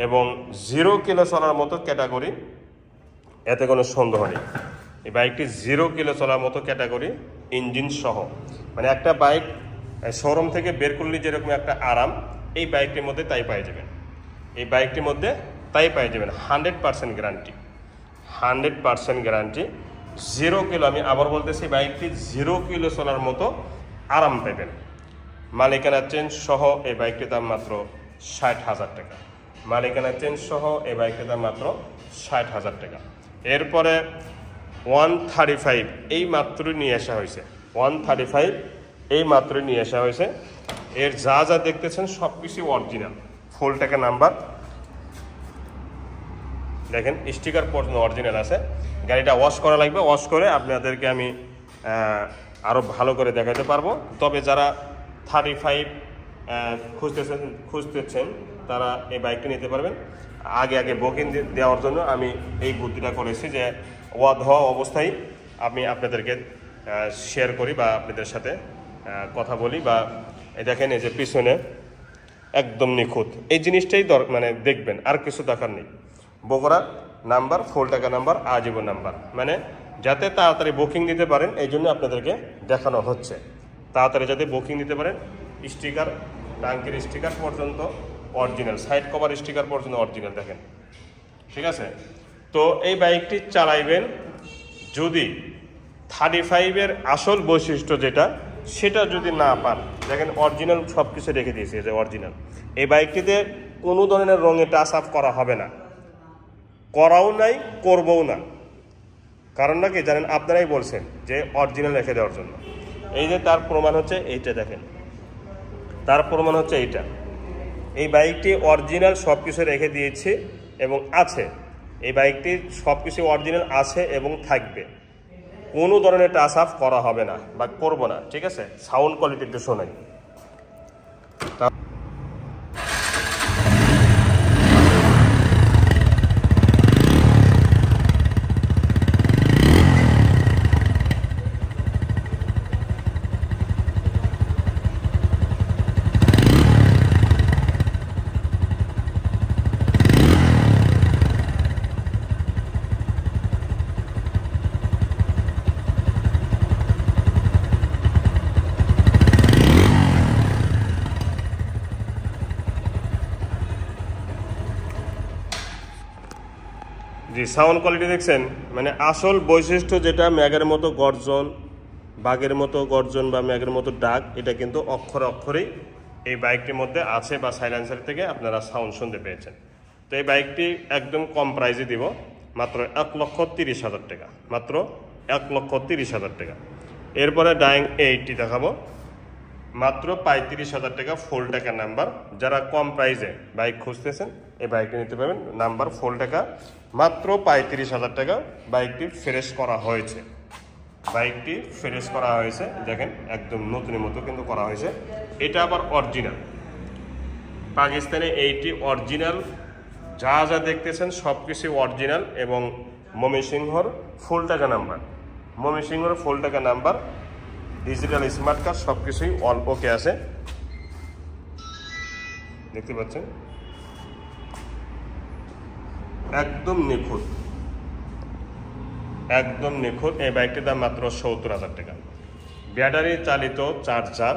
এবং 0 কিলো চলার মতো ক্যাটাগরি, এতে কোনো সন্দেহ নেই। এই বাইকটি 0 কিলো চলার মতো ক্যাটাগরি, ইঞ্জিন সহ। মানে একটা বাইক শোরুম থেকে বের করলে যেরকম একটা আরাম, এই বাইকটির মধ্যে তাই পাই যাবেন। এই বাইকটির মধ্যে তাই পাই যাবেন, 100% গ্যারান্টি, 100% গ্যারান্টি। 0 কিলো, আমি আবার বলতেছি, বাইকটি 0 কিলো চলার মতো আরাম পাবেন। মালিকানা চেঞ্জ সহ এই বাইকটির দাম মাত্র 60,000 টাকা, মালিকানা চেঞ্জ সহ এই বাইকটির দাম মাত্র 60,000 টাকা। এরপরে 135 এই মাত্রই নিয়ে আসা হয়েছে, 135 এই মাত্রই নিয়ে আসা হয়েছে। এর যা যা দেখতেছেন সব কিছু অরিজিনাল, ফুল টাকা নাম্বার, দেখেন স্টিকার পর্যন্ত অরিজিনাল আছে। গাড়িটা ওয়াশ করা লাগবে, ওয়াশ করে আপনাদেরকে আমি আরও ভালো করে দেখাতে পারবো। তবে যারা 35 খুঁজতেছেন তারা এই বাইকটা নিতে পারবেন। আগে বুকিং দেওয়ার জন্য আমি এই বুদ্ধিটা করেছি যে ওয়াদ হওয়া অবস্থায় আমি আপনাদেরকে শেয়ার করি বা আপনাদের সাথে কথা বলি। বা এই দেখেন, এই যে পিছনে একদম নিখুঁত, এই জিনিসটাই মানে দেখবেন, আর কিছু দেখার নেই। বগুড়া নাম্বার, ফুল টাকা নাম্বার, আজীবন নাম্বার, মানে যাতে তাড়াতাড়ি বুকিং দিতে পারেন এই জন্য আপনাদেরকে দেখানো হচ্ছে। তাড়াতাড়ি যাতে বুকিং দিতে পারেন। স্টিকার, টাঙ্কির স্টিকার পর্যন্ত অরিজিনাল, সাইড কভার স্টিকার পর্যন্ত অরিজিনাল, দেখেন, ঠিক আছে। তো এই বাইকটি চালাইবেন, যদি 35-এর আসল বৈশিষ্ট্য যেটা, সেটা যদি না পান, দেখেন অরিজিনাল সব কিছু রেখে দিয়েছে, যে অরিজিনাল। এই বাইকটিতে কোনো ধরনের রঙে টাচ আপ করা হবে না, করাও নাই, করবও না। কারণটা কি জানেন? আপনারাই বলছেন যে অরিজিনাল রেখে দেওয়ার জন্য। এই যে তার প্রমাণ হচ্ছে এইটা, দেখেন, তার প্রমাণ হচ্ছে এইটা। এই বাইকটি অরিজিনাল সব কিছু রেখে দিয়েছি এবং আছে, এই বাইকটি সব কিছু অরিজিনাল আছে এবং থাকবে, কোনো ধরনের টাচ আপ করা হবে না বা করবো না, ঠিক আছে। সাউন্ড কোয়ালিটি একটু শোনাই। জি, সাউন্ড কোয়ালিটি দেখছেন, মানে আসল বৈশিষ্ট্য যেটা ম্যাগের মতো গর্জন, বাঘের মতো গর্জন বা ম্যাগের মতো ডাক, এটা কিন্তু অক্ষরে অক্ষরেই এই বাইকটির মধ্যে আছে বা সাইলেন্সার থেকে আপনারা সাউন্ড শুনতে পেয়েছেন। তো এই বাইকটি একদম কম প্রাইসে দিব, মাত্র 1,30,000 টাকা, মাত্র 1,30,000 টাকা। এরপরে ডাইং 80 দেখাবো, মাত্র 35,000 টাকা, ফুল টাকা নাম্বার। যারা কম প্রাইসে বাইক খুঁজতেছেন এই বাইকটি নিতে পারবেন, নাম্বার ফুল টাকা, মাত্র 35,000 টাকা। বাইকটি ফ্রেশ করা হয়েছে, বাইকটি ফ্রেশ করা হয়েছে, দেখেন একদম নতুনের মতো কিন্তু করা হয়েছে। এটা আবার অরিজিনাল পাকিস্তানে, এইটি অরিজিনাল, যা যা দেখতেছেন সব কিছু অরিজিনাল এবং ময়মনসিংহর ফুল টাকা নাম্বার, ময়মনসিংহর ফুল টাকা নাম্বার, ডিজিটাল স্মার্ট কার্ড, সব কিছুই অল ওকে আছে, দেখতে পাচ্ছেন একদম নিখুঁত, একদম নিখুঁত। এই বাইকটির দাম মাত্র 70,000 টাকা। ব্যাটারি চালিত চার্জার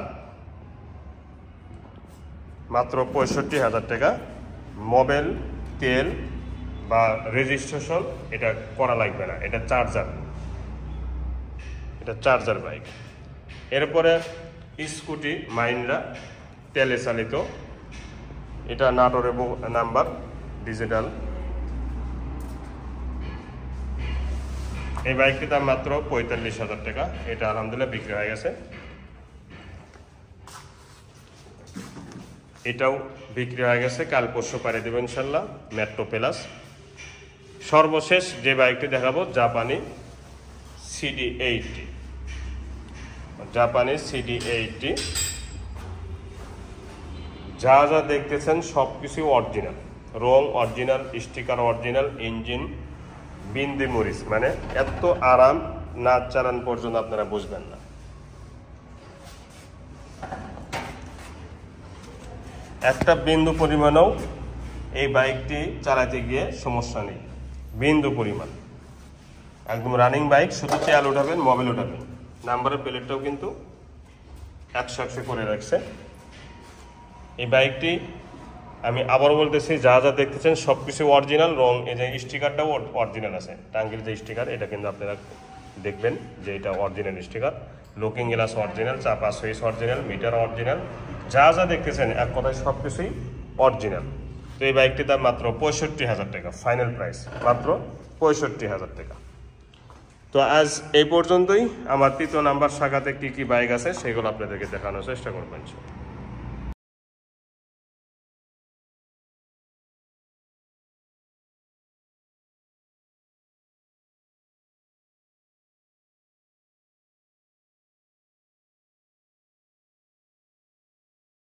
মাত্র 65,000 টাকা। মোবাইল, তেল বা রেজিস্ট্রেশন এটা করা লাগবে না, এটা চার্জার, এটা চার্জার বাইক। এরপরে স্কুটি মাহিন্দ্রা তেলে চালিত, এটা নাটোরের নাম্বার, ডিজিটাল। এই বাইকটির দাম মাত্র 45,000 টাকা। এটা আলহামদুলিল্লাহ বিক্রি হয়ে গেছে, এটাও বিক্রি হয়ে গেছে, কাল পরশু পাঠিয়ে দেবো ইনশাল্লাহ, মেট্রো প্লাস। সর্বশেষ যে বাইকটি দেখাবো জাপানি CD80, জাপানি CD80। যা যা দেখতেছেন সব কিছু অরিজিনাল, রং অরিজিনাল, স্টিকার অরিজিনাল, ইঞ্জিন বিন্দু মরিচ, মানে এত আরাম না চালান পর্যন্ত আপনারা বুঝবেন না। একটা বিন্দু পরিমাণও এই বাইকটি চালাতে গিয়ে সমস্যা নেই, বিন্দু পরিমাণ, একদম রানিং বাইক। শুধু তেল উঠাবেন, মোবাইল উঠাবেন, নাম্বারের প্লেটটাও কিন্তু 100 করে রাখছে। এই বাইকটি আমি আবার বলতেছি, যা যা দেখতেছেন সব কিছু অরিজিনাল, রং এই যে স্টিকারটাও অরিজিনাল আছে, টাঙ্গির যে স্টিকার এটা কিন্তু আপনারা দেখবেন যে এটা original sticker, looking glass original, চাপা সুইচ অরিজিনাল, মিটার অরিজিনাল, যা যা দেখতেছেন এক কথায় সব কিছুই অরিজিনাল। তো এই বাইকটির দাম মাত্র 65,000 টাকা, ফাইনাল প্রাইস মাত্র 65,000 টাকা। তো আজ এই পর্যন্তই। আমার 3য় নাম্বার শাখাতে কি কি বাইক আছে সেগুলো আপনাদেরকে দেখানোর চেষ্টা করবেন।